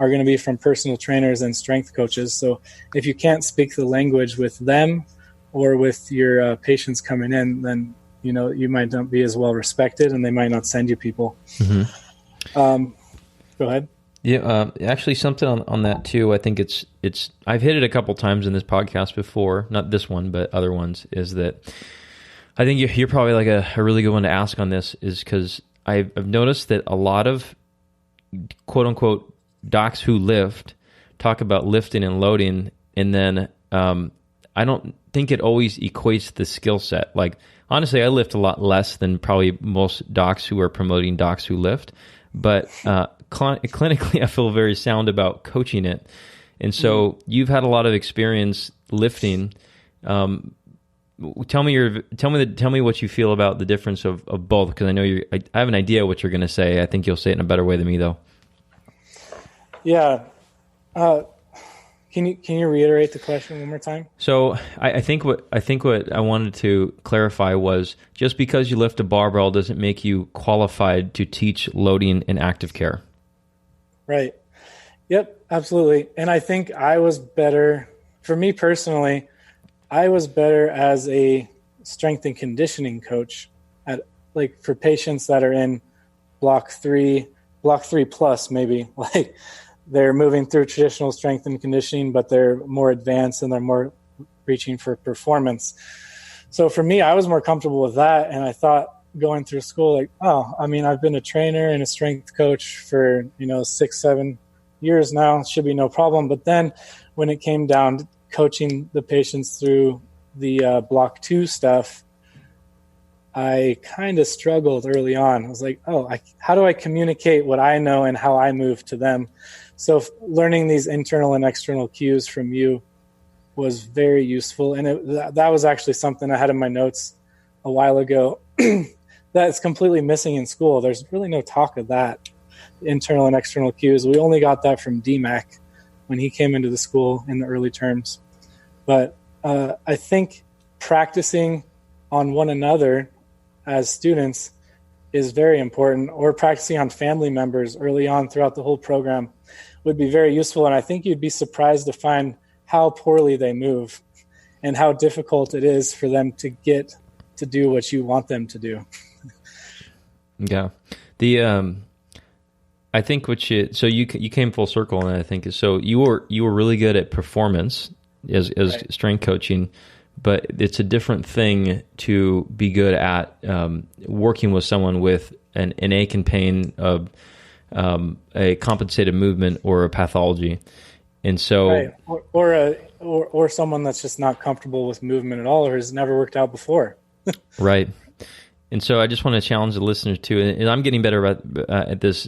going to be from personal trainers and strength coaches. So if you can't speak the language with them or with your patients coming in, then you might not be as well respected, and they might not send you people. Go ahead. Yeah, actually, something on that too. I think it's. I've hit it a couple times in this podcast before, not this one, but other ones. Is that I think you're probably like a really good one to ask on this, is because I've noticed that a lot of quote unquote docs who lift talk about lifting and loading, and then I don't think it always equates the skill set. Like honestly, I lift a lot less than probably most docs who are promoting docs who lift, but clinically I feel very sound about coaching it. And so you've had a lot of experience lifting. Tell me what you feel about the difference of both, because I know I have an idea what you're going to say. I think you'll say it in a better way than me, though. Yeah. Can you reiterate the question one more time? So I think what I wanted to clarify was, just because you lift a barbell doesn't make you qualified to teach loading in active care. Right. Yep, absolutely. And I think I was better, for me personally, I was better as a strength and conditioning coach for patients that are in block three plus, maybe, like they're moving through traditional strength and conditioning, but they're more advanced and they're more reaching for performance. So for me, I was more comfortable with that. And I thought going through school, I've been a trainer and a strength coach for, 6-7 years now, it should be no problem. But then when it came down to coaching the patients through the block 2 stuff, I kind of struggled early on. I was like, how do I communicate what I know and how I move to them? So learning these internal and external cues from you was very useful. And that was actually something I had in my notes a while ago that is completely missing in school. There's really no talk of that, internal and external cues. We only got that from DMAC when he came into the school in the early terms. But I think practicing on one another as students is very important, or practicing on family members early on throughout the whole program would be very useful. And I think you'd be surprised to find how poorly they move and how difficult it is for them to get to do what you want them to do. Yeah. I think you came full circle, and I think so you were really good at performance as right. Strength coaching, but it's a different thing to be good at working with someone with an ache and pain of a compensated movement or a pathology. And so, right. or someone that's just not comfortable with movement at all, or has never worked out before. Right. And so I just want to challenge the listeners too. And I'm getting better at this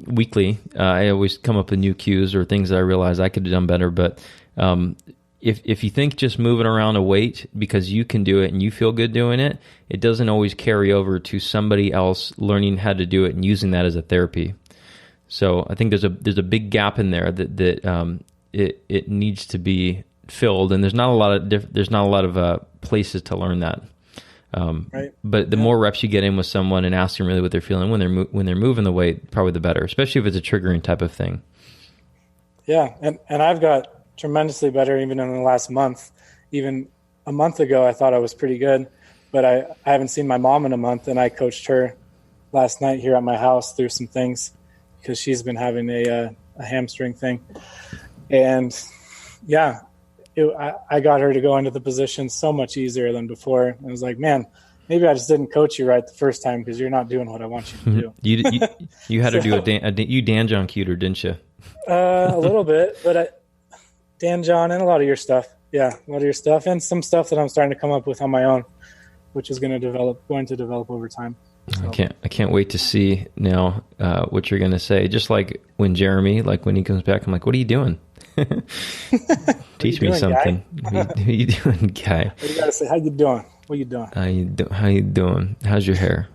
weekly. I always come up with new cues or things that I realize I could have done better. But if you think just moving around a weight because you can do it and you feel good doing it, it doesn't always carry over to somebody else learning how to do it and using that as a therapy. So I think there's a big gap in there that it needs to be filled, and there's not a lot of places to learn that. Right. But the more reps you get in with someone and ask them really what they're feeling when they're moving the weight, probably the better, especially if it's a triggering type of thing. Yeah, and I've got tremendously better even in the last month. Even a month ago, I thought I was pretty good, but I haven't seen my mom in a month, and I coached her last night here at my house through some things because she's been having a hamstring thing. And yeah, I got her to go into the position so much easier than before. I was like, man, maybe I just didn't coach you right the first time because you're not doing what I want you to do. you had to do you Dan John Cuter, didn't you? A little bit, but Dan John and a lot of your stuff. Yeah, a lot of your stuff and some stuff that I'm starting to come up with on my own, which is going to develop over time. So. I can't wait to see now what you're going to say. Just like when Jeremy, like when he comes back, I'm like, what are you doing? Teach me something. What are you doing, guy? What do you got to say? How you doing? What you doing? How you doing? How's your hair?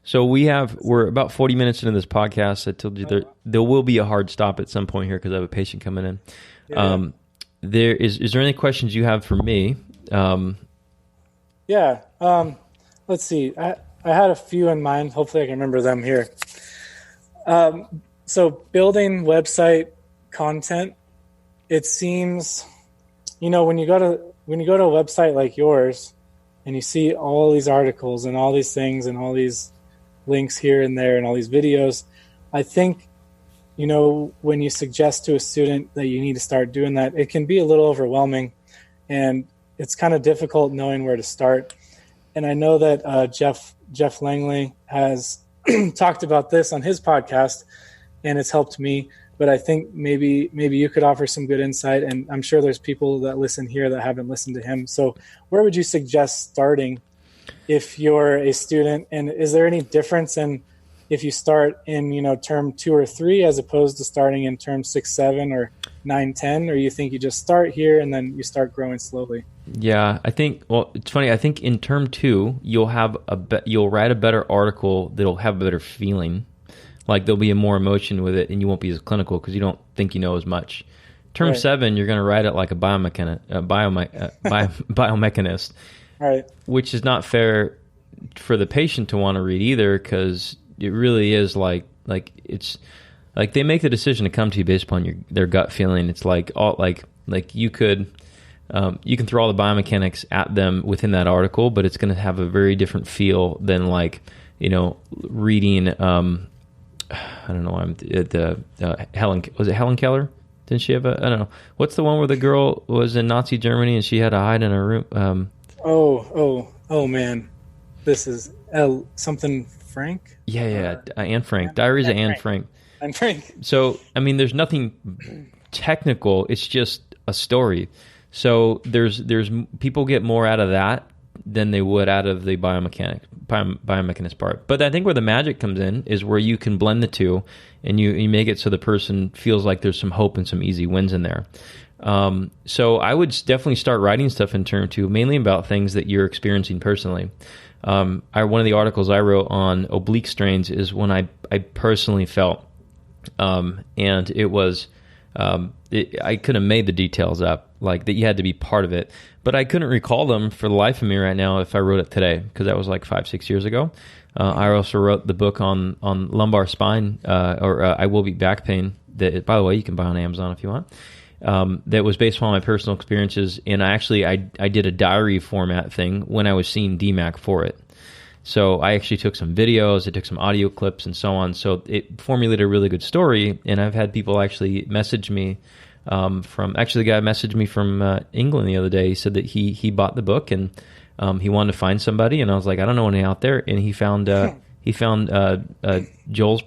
So we're about 40 minutes into this podcast. I told you there will be a hard stop at some point here because I have a patient coming in. Yeah. Is there any questions you have for me? Yeah. Let's see. I had a few in mind. Hopefully I can remember them here. So building website content, it seems, when you go to a website like yours and you see all these articles and all these things and all these links here and there and all these videos, I think, when you suggest to a student that you need to start doing that, it can be a little overwhelming and it's kind of difficult knowing where to start. And I know that Jeff Langley has talked about this on his podcast, and it's helped me. But I think maybe you could offer some good insight, and I'm sure there's people that listen here that haven't listened to him. So where would you suggest starting if you're a student? And is there any difference in if you start in term 2 or 3 as opposed to starting in term 6, 7, or 9, 10? Or you think you just start here and then you start growing slowly? Yeah, I think. Well, it's funny. I think in term 2 you'll write a better article that'll have a better feeling. Like there'll be more emotion with it, and you won't be as clinical because you don't think you know as much. Term right. 7, you're going to write it like a biomechanist, right? Which is not fair for the patient to want to read either, because it really is like it's like they make the decision to come to you based upon their gut feeling. It's like you can throw all the biomechanics at them within that article, but it's going to have a very different feel than reading. I don't know. Helen, was it Helen Keller? Didn't she have I don't know. What's the one where the girl was in Nazi Germany and she had to hide in her room? Oh man, this is something Frank. Yeah. Anne Frank. Diaries of Anne Frank. Anne Frank. So I mean, there's nothing technical. It's just a story. So there's people get more out of that than they would out of the biomechanist part. But I think where the magic comes in is where you can blend the two and you make it so the person feels like there's some hope and some easy wins in there. So I would definitely start writing stuff in term 2, mainly about things that you're experiencing personally. One of the articles I wrote on oblique strains is when I personally felt, and it was, I could have made the details up, like that you had to be part of it, but I couldn't recall them for the life of me right now if I wrote it today, because that was like 5-6 years ago. I also wrote the book on lumbar spine, or I Will Beat Back Pain, that, by the way, you can buy on Amazon if you want. That was based on my personal experiences, and I did a diary format thing when I was seeing DMAC for it. So I actually took some videos, I took some audio clips, and so on. So it formulated a really good story, and I've had people actually message me the guy messaged me from England the other day. He said that he bought the book and he wanted to find somebody, and I was like, I don't know anyone out there, and he found McGill's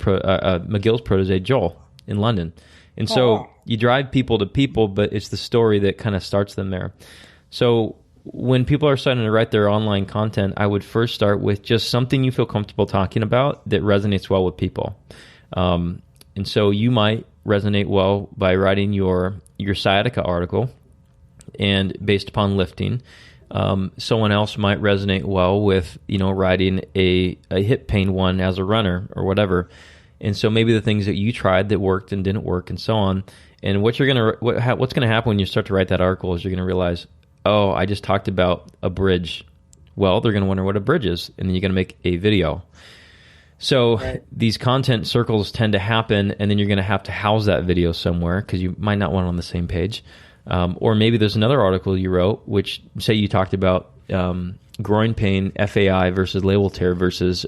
protege Joel in London. And so you drive people to people, but it's the story that kind of starts them there. So when people are starting to write their online content, I would first start with just something you feel comfortable talking about that resonates well with people. And so you might resonate well by writing your sciatica article and based upon lifting. Someone else might resonate well with, writing a hip pain one as a runner or whatever. And so maybe the things that you tried that worked and didn't work and so on. And what's going to happen when you start to write that article is you're going to realize, oh, I just talked about a bridge. Well, they're going to wonder what a bridge is, and then you're going to make a video. So these content circles tend to happen, and then you're going to have to house that video somewhere because you might not want it on the same page. Or maybe there's another article you wrote, which say you talked about groin pain, FAI versus labral tear versus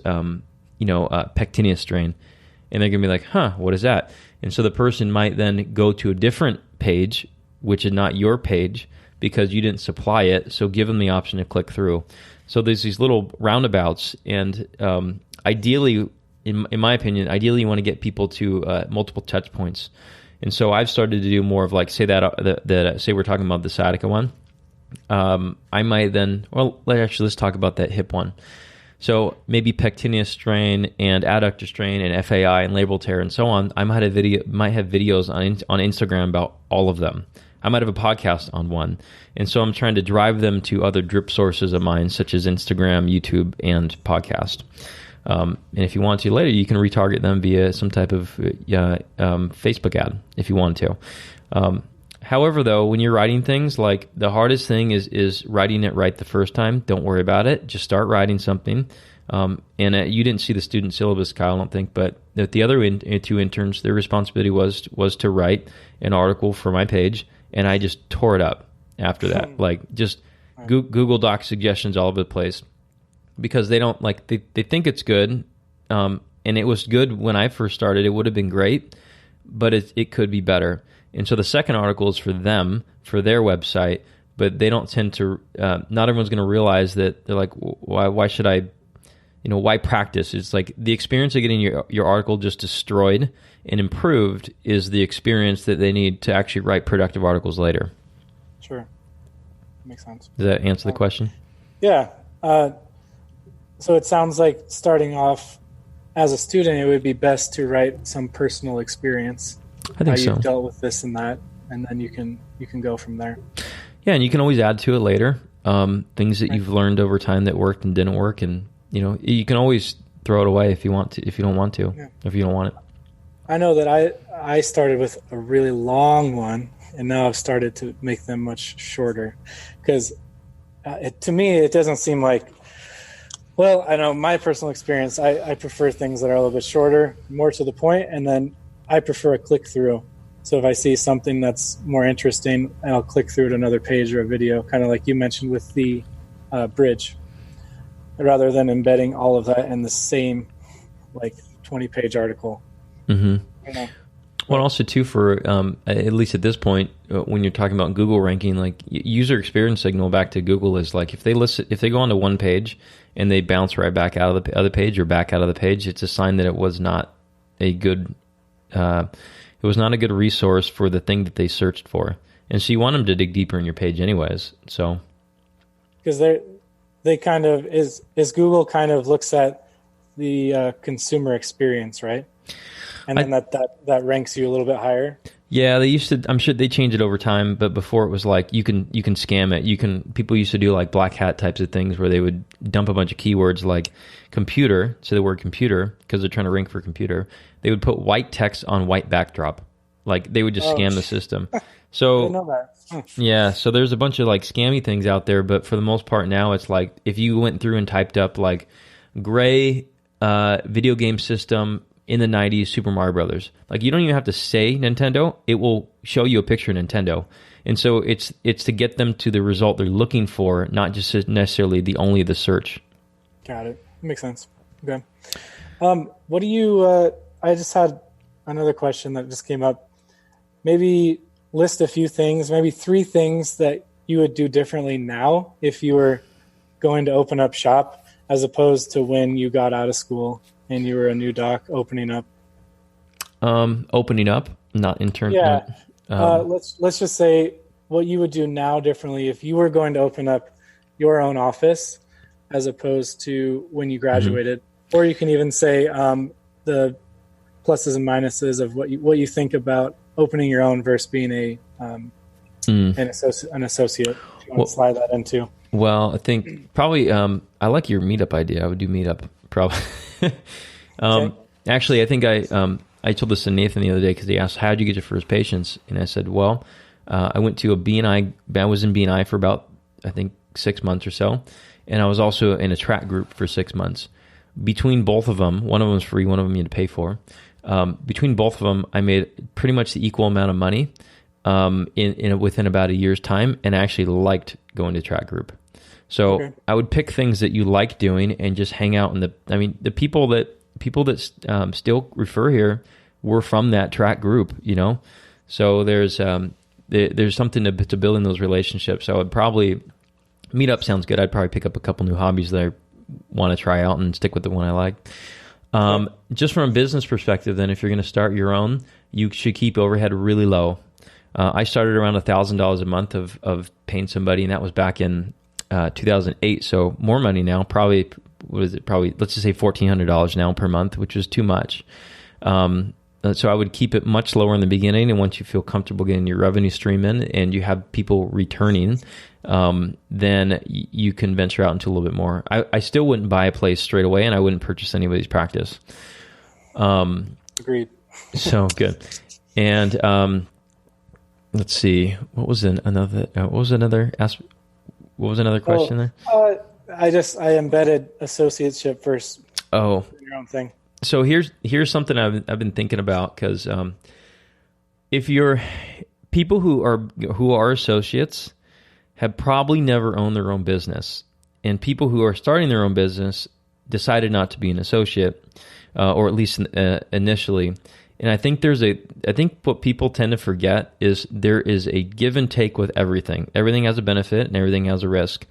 pectineus strain. And they're going to be like, what is that? And so the person might then go to a different page, which is not your page, because you didn't supply it. So give them the option to click through. So there's these little roundabouts, and ideally, in my opinion, you want to get people to multiple touch points. And so I've started to do more of like, say we're talking about the sciatica one. I might then, let's talk about that hip one. So maybe pectineus strain and adductor strain and FAI and labral tear and so on. I might have videos on Instagram about all of them. I might have a podcast on one. And so I'm trying to drive them to other drip sources of mine, such as Instagram, YouTube, and podcast. And if you want to later, you can retarget them via some type of Facebook ad if you want to. However, though, when you're writing things, like the hardest thing is writing it right the first time. Don't worry about it. Just start writing something. And you didn't see the student syllabus, Kyle, I don't think, but the other two interns, their responsibility was to write an article for my page, and I just tore it up after that. Like just Google Doc suggestions all over the place because they don't they think it's good. And it was good when I first started. It would have been great, but it could be better. And so the second article is for them, for their website, but they don't tend to, not everyone's going to realize that they're like, why should I, why practice? It's like the experience of getting your article just destroyed and improved is the experience that they need to actually write productive articles later. Sure. Makes sense. Does that answer the question? Yeah. So it sounds like starting off as a student, it would be best to write some personal experience. I think so. You've dealt with this and that, and then you can go from there. Yeah, and you can always add to it later. Things that you've learned over time that worked and didn't work, and you can always throw it away if you want to, if you don't want to, if you don't want it. I know that I started with a really long one, and now I've started to make them much shorter, because to me it doesn't seem like. Well, I know my personal experience. I prefer things that are a little bit shorter, more to the point, and then I prefer a click through. So if I see something that's more interesting, I'll click through to another page or a video, kind of like you mentioned with the bridge, rather than embedding all of that in the same 20-page article. Mm-hmm. Well, also too, for at least at this point, when you're talking about Google ranking, like user experience signal back to Google is like if they go onto one page and they bounce right back out of the other page or back out of the page, it's a sign that it was not a good. It was not a good resource for the thing that they searched for, and so you want them to dig deeper in your page, anyways. So, because they kind of is Google kind of looks at the consumer experience, right? And then that ranks you a little bit higher. Yeah, they used to. I'm sure they changed it over time, but before it was like you can scam it. People used to do like black hat types of things where they would dump a bunch of keywords like computer, so the word computer because they're trying to rank for computer. They would put white text on white backdrop, like they would just scam the system. So I didn't know that. Yeah, so there's a bunch of like scammy things out there, but for the most part now it's like if you went through and typed up like gray video game system in the 90s Super Mario Brothers. Like you don't even have to say Nintendo, it will show you a picture of Nintendo. And so it's to get them to the result they're looking for, not just necessarily only the search. Got it. Makes sense. Okay. What do you I just had another question that just came up. Maybe list a few things, maybe 3 things that you would do differently now if you were going to open up shop as opposed to when you got out of school and you were a new doc opening up. Opening up, not intern. Yeah. Let's just say what you would do now differently if you were going to open up your own office as opposed to when you graduated. Or you can even say the pluses and minuses of what you think about opening your own versus being an associate. If you want to slide that into. Well, I think probably I like your meetup idea. I would do meetup probably. Okay. Actually, I think I told this to Nathan the other day because he asked, "How did you get your first patients?" And I said, "Well, I went to a BNI. I was in BNI for about, I think, 6 months or so, and I was also in a track group for 6 months. Between both of them, one of them was free, one of them you had to pay for. Between both of them, I made pretty much the equal amount of money within about a year's time, and I actually liked going to track group. So okay. I would pick things that you like doing and just hang out in the people that still refer here were from that track group, you know. So there's something to building those relationships. So I would probably meetup sounds good. I'd probably pick up a couple new hobbies that I want to try out and stick with the one I like. Just from a business perspective, then, if you're going to start your own, you should keep overhead really low. I started around $1,000 a month of paying somebody, and that was back in 2008. So more money now, probably let's just say $1,400 now per month, which is too much. So I would keep it much lower in the beginning, and once you feel comfortable getting your revenue stream in and you have people returning, then you can venture out into a little bit more. I still wouldn't buy a place straight away, and I wouldn't purchase anybody's practice. Agreed. So good. And let's see, what was another question there? I embedded associateship first. Oh, your own thing. So here's something I've been thinking about, because if you're people who are associates have probably never owned their own business, and people who are starting their own business decided not to be an associate, or at least initially. And I think what people tend to forget is there is a give and take with everything. Everything has a benefit and everything has a risk.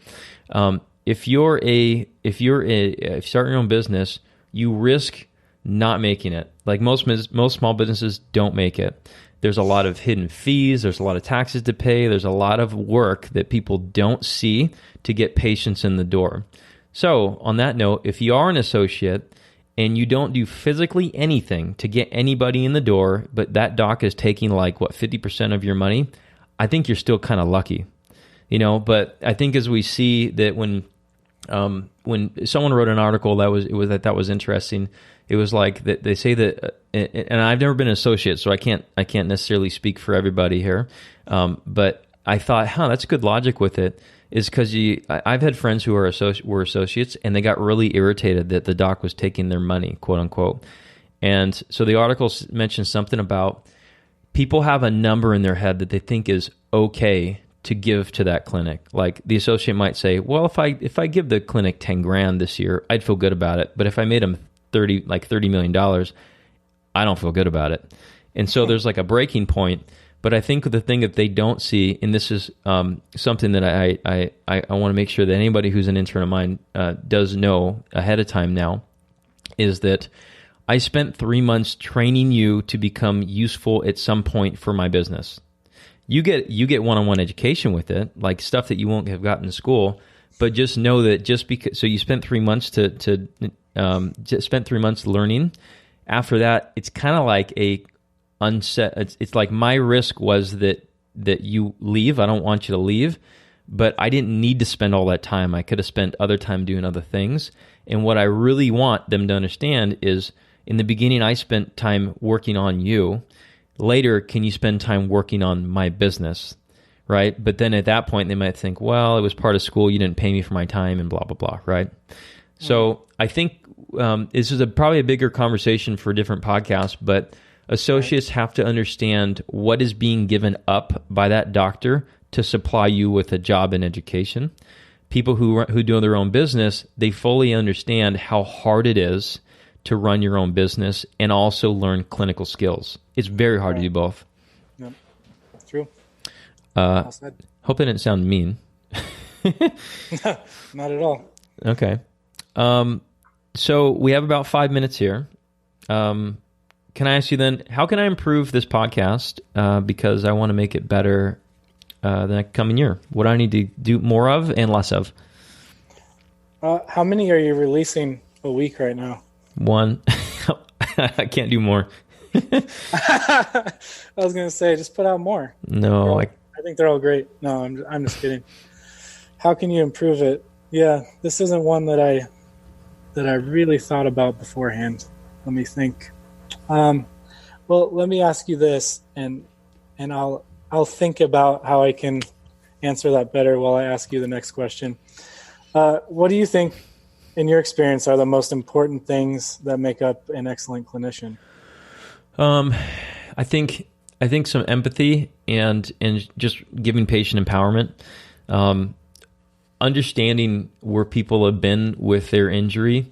If you're starting your own business, you risk not making it. Like most small businesses don't make it. There's a lot of hidden fees. There's a lot of taxes to pay. There's a lot of work that people don't see to get patients in the door. So on that note, if you are an associate and you don't do physically anything to get anybody in the door, but that doc is taking 50% of your money, I think you're still kind of lucky, you know. But I think as we see that when someone wrote an article that was interesting, it was like that they say that, and I've never been an associate, so I can't necessarily speak for everybody here, but I thought, that's good logic with it. Is because I've had friends who were associates, and they got really irritated that the doc was taking their money, quote unquote. And so the article mentioned something about people have a number in their head that they think is okay to give to that clinic. Like the associate might say, well, if I give the clinic $10,000 this year, I'd feel good about it. But if I made them $30 million, I don't feel good about it. And so there's a breaking point. But I think the thing that they don't see, and this is something that I want to make sure that anybody who's an intern of mine does know ahead of time now, is that I spent 3 months training you to become useful at some point for my business. You get one-on-one education with it, like stuff that you won't have gotten in school. But just know that just because, so you spent 3 months spent 3 months learning. After that, it's kind of like it's like my risk was that you leave. I don't want you to leave, but I didn't need to spend all that time. I could have spent other time doing other things. And what I really want them to understand is, in the beginning, I spent time working on you. Later, can you spend time working on my business, right? But then at that point, they might think, well, it was part of school. You didn't pay me for my time and blah, blah, blah, right? Mm-hmm. So I think this is probably a bigger conversation for a different podcast, but associates have to understand what is being given up by that doctor to supply you with a job and education. People who do their own business, they fully understand how hard it is to run your own business and also learn clinical skills. It's very hard to do both. Yep, true. Hope I didn't sound mean. Not at all. Okay. So we have about 5 minutes here. Can I ask you then, how can I improve this podcast? Because I want to make it better the next coming year. What do I need to do more of and less of? How many are you releasing a week right now? One. I can't do more. I was gonna say, just put out more. No, I think they're all great. No, I'm just kidding. How can you improve it? Yeah, this isn't one that I really thought about beforehand. Let me think. Well, let me ask you this, and I'll think about how I can answer that better while I ask you the next question. What do you think, in your experience, are the most important things that make up an excellent clinician? I think some empathy and just giving patient empowerment, understanding where people have been with their injury,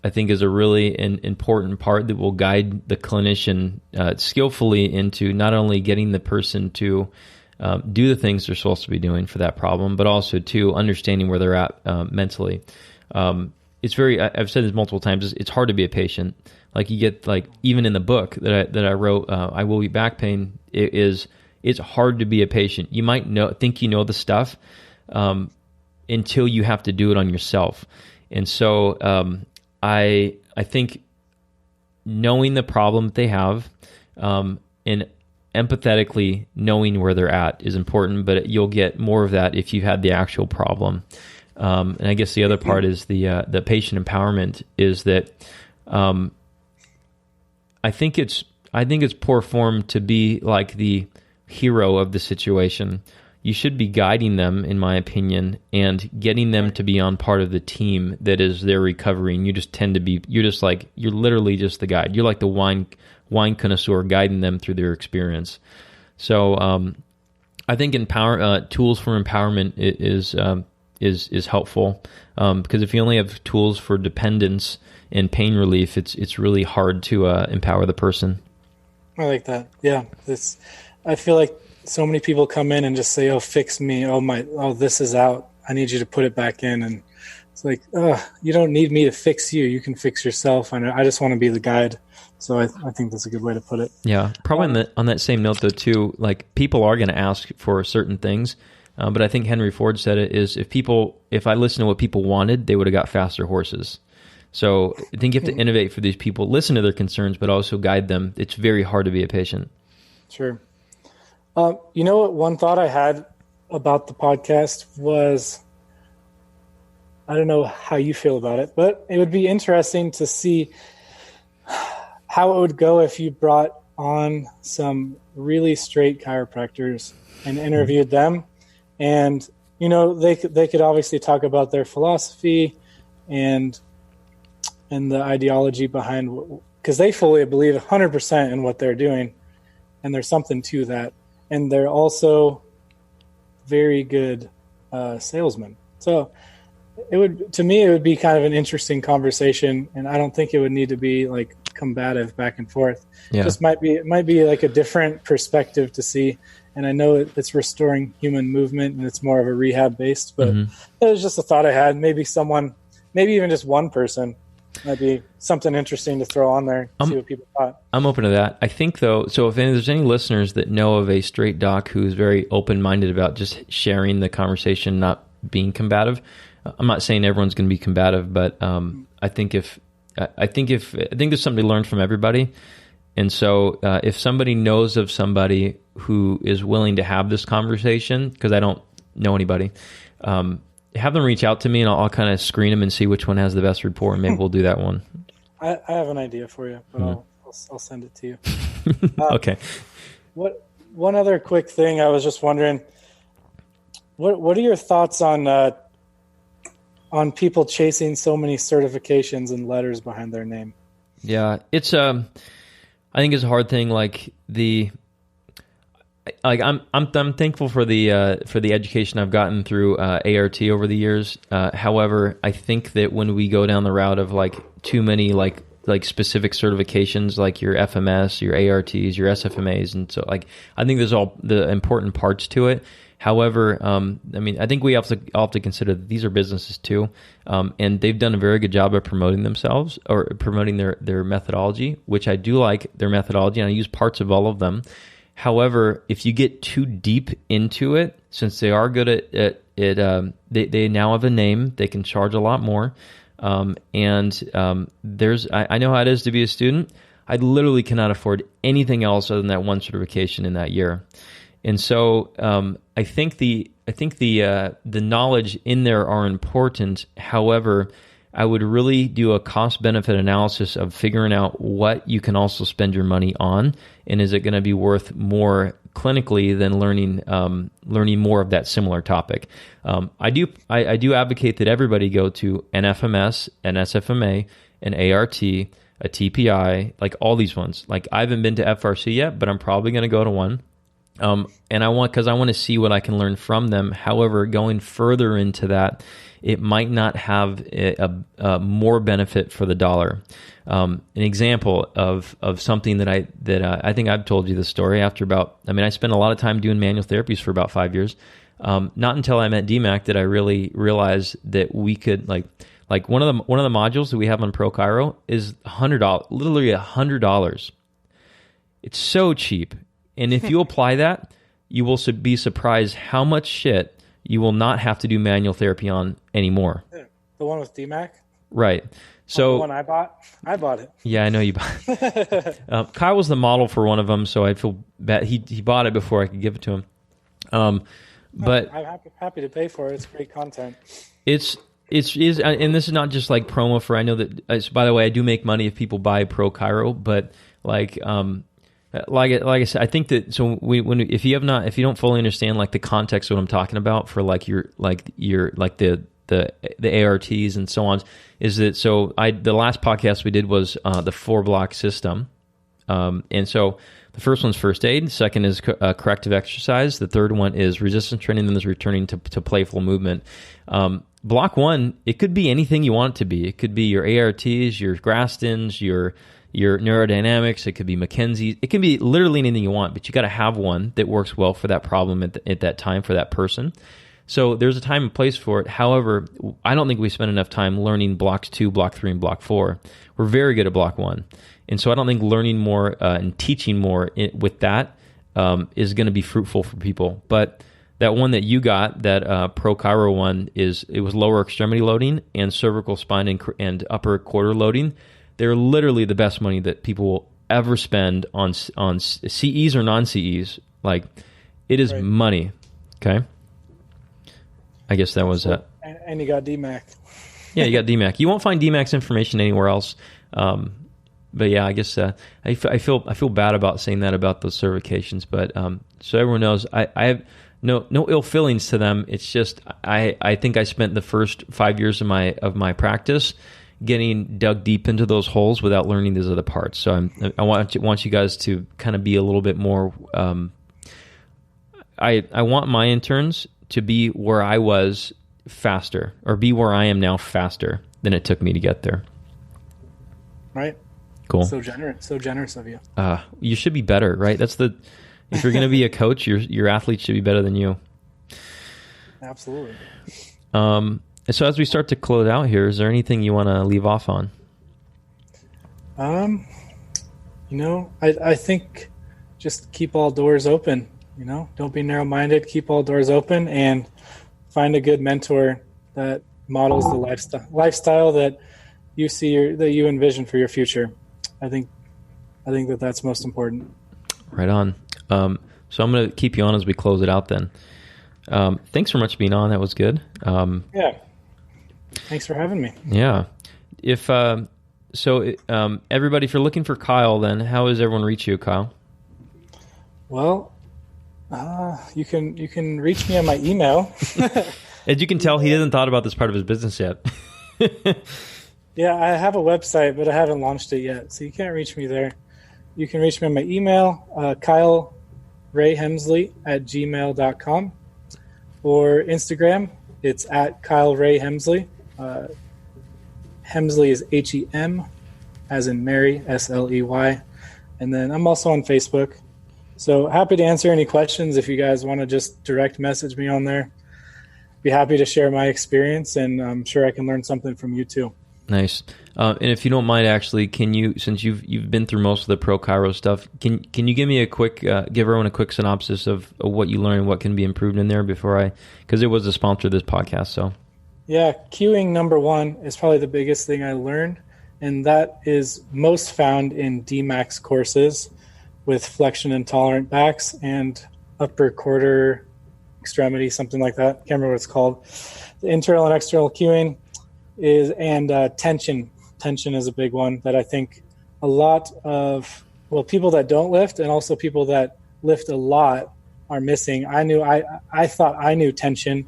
I think is a really important part that will guide the clinician skillfully into not only getting the person to do the things they're supposed to be doing for that problem, but also to understanding where they're at mentally. It's I've said this multiple times, it's hard to be a patient. Like you get, like, even in the book that I wrote, I Will Be Back Pain, it's hard to be a patient. You might think you know the stuff until you have to do it on yourself. And so I think knowing the problem that they have and empathetically knowing where they're at is important, but you'll get more of that if you had the actual problem. And I guess the other part is the patient empowerment is that I think it's poor form to be like the hero of the situation. You should be guiding them, in my opinion, and getting them to be on part of the team that is their recovery. And you just tend to be, you're literally just the guide. You're like the wine connoisseur guiding them through their experience. So I think tools for empowerment is helpful because if you only have tools for dependence and pain relief, it's really hard to empower the person. I like that. Yeah, I feel like so many people come in and just say, "Oh, fix me. Oh, this is out. I need you to put it back in." And it's like, you don't need me to fix you. You can fix yourself. I just want to be the guide. So I think that's a good way to put it. Yeah, probably on that same note though too. Like, people are going to ask for certain things, but I think Henry Ford said it is if I listened to what people wanted, they would have got faster horses. So I think you have to innovate for these people, listen to their concerns, but also guide them. It's very hard to be a patient. Sure. You know what? One thought I had about the podcast was, I don't know how you feel about it, but it would be interesting to see how it would go if you brought on some really straight chiropractors and interviewed them. And, they could obviously talk about their philosophy and the ideology behind, because they fully believe 100% in what they're doing. And there's something to that. And they're also very good salesmen. So it would be kind of an interesting conversation. And I don't think it would need to be like combative back and forth. Yeah. It might be like a different perspective to see. And I know it's restoring human movement and it's more of a rehab based, but it was just a thought I had. Maybe even just one person might be something interesting to throw on there, see what people thought. I'm open to that. I think, though, so if there's any listeners that know of a straight doc who's very open-minded about just sharing the conversation, not being combative, I'm not saying everyone's going to be combative, but I think there's something to learn from everybody. And so if somebody knows of somebody who is willing to have this conversation, because I don't know anybody, have them reach out to me and I'll kind of screen them and see which one has the best rapport, and maybe we'll do that one. I have an idea for you, but I'll send it to you. Okay. One other quick thing, I was just wondering, what are your thoughts on people chasing so many certifications and letters behind their name? Yeah, it's I think it's a hard thing. I'm thankful for the education I've gotten through ART over the years. However, I think that when we go down the route of too many specific certifications, like your FMS, your ARTs, your SFMAs, and so I think there's all the important parts to it. However, I think we have to consider that these are businesses too, and they've done a very good job of promoting themselves or promoting their methodology, which I do like their methodology, and I use parts of all of them. However, if you get too deep into it, since they are good they now have a name. They can charge a lot more. I know how it is to be a student. I literally cannot afford anything else other than that one certification in that year. And so I think the knowledge in there are important. However, I would really do a cost-benefit analysis of figuring out what you can also spend your money on, and is it going to be worth more clinically than learning more of that similar topic. I do advocate that everybody go to an FMS, an SFMA, an ART, a TPI, like all these ones. Like I haven't been to FRC yet, but I'm probably going to go to one. And I want to see what I can learn from them. However, going further into that, it might not have a more benefit for the dollar. An example of something that I think I've told you the story after I spent a lot of time doing manual therapies for about 5 years. Not until I met DMAC did I really realize that we could like one of the modules that we have on ProChiro is $100, literally $100. It's so cheap. And if you apply that, you will be surprised how much shit you will not have to do manual therapy on anymore. The one with DMAC? Right. So the one I bought it. Yeah, I know you bought it. Kyle was the model for one of them, so I feel bad. He bought it before I could give it to him. But I'm happy to pay for it. It's great content. It is, and this is not just like promo for. I know that. By the way, I do make money if people buy ProChiro, but like I said, I think that if you don't fully understand like the context of what I'm talking about for the ARTs and so on, is that the last podcast we did was the 4-block system, and so the first one's first aid, the second is corrective exercise, the third one is resistance training, then there's returning to playful movement. Block 1, it could be anything you want it to be. It could be your ARTs, your Grastons, your neurodynamics, it could be McKenzie's, it can be literally anything you want, but you got to have one that works well for that problem at that time for that person. So there's a time and place for it. However, I don't think we spend enough time learning blocks 2, block 3, and block 4. We're very good at block 1. And so I don't think learning more and teaching more with that is going to be fruitful for people. But that one that you got, that ProChiro one, it was lower extremity loading and cervical spine and upper quarter loading. They're literally the best money that people will ever spend on CEs or non-CEs. Like, it is money. Okay? I guess that was it. And you got DMAC. Yeah, you got DMAC. You won't find DMAC's information anywhere else. But yeah, I guess I feel bad about saying that about those certifications. But so everyone knows, I have no ill feelings to them. It's just I think I spent the first 5 years of my practice getting dug deep into those holes without learning these other parts. So I want you guys to kind of be a little bit more. I want my interns to be where I was faster, or be where I am now faster than it took me to get there. Right. Cool. So generous of you. You should be better, right? If you're going to be a coach, your athletes should be better than you. Absolutely. So as we start to close out here, is there anything you want to leave off on? I think just keep all doors open. Don't be narrow-minded. Keep all doors open and find a good mentor that models the lifestyle that you see that you envision for your future. I think that's most important. Right on. So I'm going to keep you on as we close it out then. Thanks so much for being on. That was good. Yeah. Thanks for having me. Yeah. If everybody, if you're looking for Kyle, then how does everyone reach you, Kyle? Well, you can reach me on my email. As you can tell, he hasn't thought about this part of his business yet. Yeah, I have a website, but I haven't launched it yet, so you can't reach me there. You can reach me on my email, KyleRayHemsley@gmail.com, or Instagram. It's at KyleRayHemsley. Hemsley is Hem, as in Mary, Sley. And then I'm also on Facebook. So happy to answer any questions if you guys want to just direct message me on there. Be happy to share my experience, and I'm sure I can learn something from you too. Nice. And if you don't mind, actually, can you, since you've been through most of the pro chiro stuff, can you give me give everyone a quick synopsis of what you learned, what can be improved in there because it was a sponsor of this podcast. So yeah, cueing number one is probably the biggest thing I learned, and that is most found in DMAX courses with flexion intolerant backs and upper quarter extremity, something like that. Can't remember what it's called. The internal and external cueing is, and tension. Tension is a big one that I think a lot of, people that don't lift and also people that lift a lot are missing. I thought I knew tension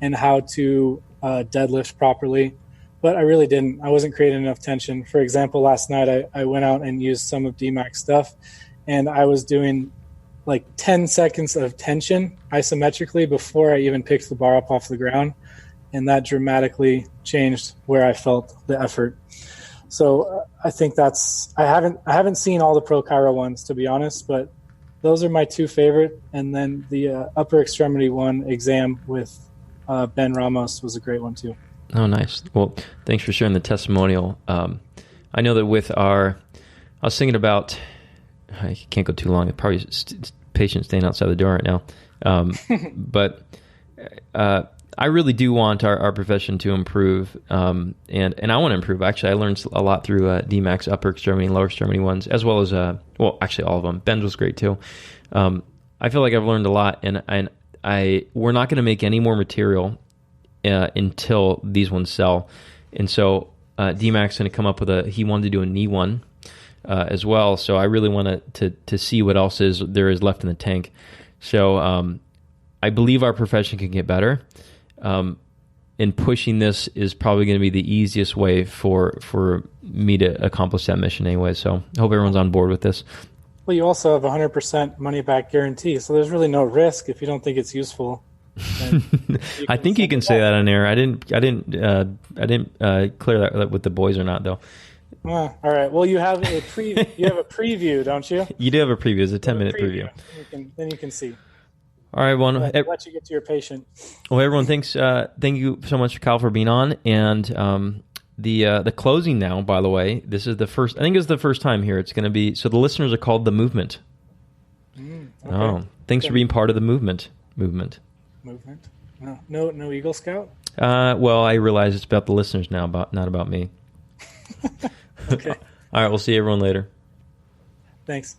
and how to deadlift properly, but I really didn't. I wasn't creating enough tension. For example, last night I went out and used some of DMAX stuff, and I was doing like 10 seconds of tension isometrically before I even picked the bar up off the ground. And that dramatically changed where I felt the effort. So I think I haven't seen all the pro chiro ones, to be honest, but those are my two favorite. And then the upper extremity one exam with Ben Ramos was a great one too. Oh, nice. Well, thanks for sharing the testimonial. I know that I was thinking about, I can't go too long. It probably patient staying outside the door right now. But I really do want our profession to improve, and I want to improve. Actually, I learned a lot through DMAX upper extremity and lower extremity ones, as well as actually all of them. Ben's was great too. I feel like I've learned a lot, and we're not going to make any more material until these ones sell. And so DMAX going to come up with he wanted to do a knee one as well. So I really want to see what else there is left in the tank. So I believe our profession can get better. And pushing this is probably going to be the easiest way for me to accomplish that mission anyway. So I hope everyone's on board with this. Well, you also have 100% money back guarantee, so there's really no risk if you don't think it's useful. I think you can say that on air. I didn't clear that with the boys or not though. All right. Well, you have a preview, don't you? You do have a preview. It's a 10-minute preview. Then you can see. All right, everyone. Let you get to your patient. Well, everyone, thanks. Thank you so much, Kyle, for being on. And the closing now, by the way, this is the first. I think it's the first time here. It's going to be so. The listeners are called the movement. Okay. Oh, thanks for being part of the movement. Movement. No Eagle Scout. Well, I realize it's about the listeners now, not about me. Okay. All right. We'll see everyone later. Thanks.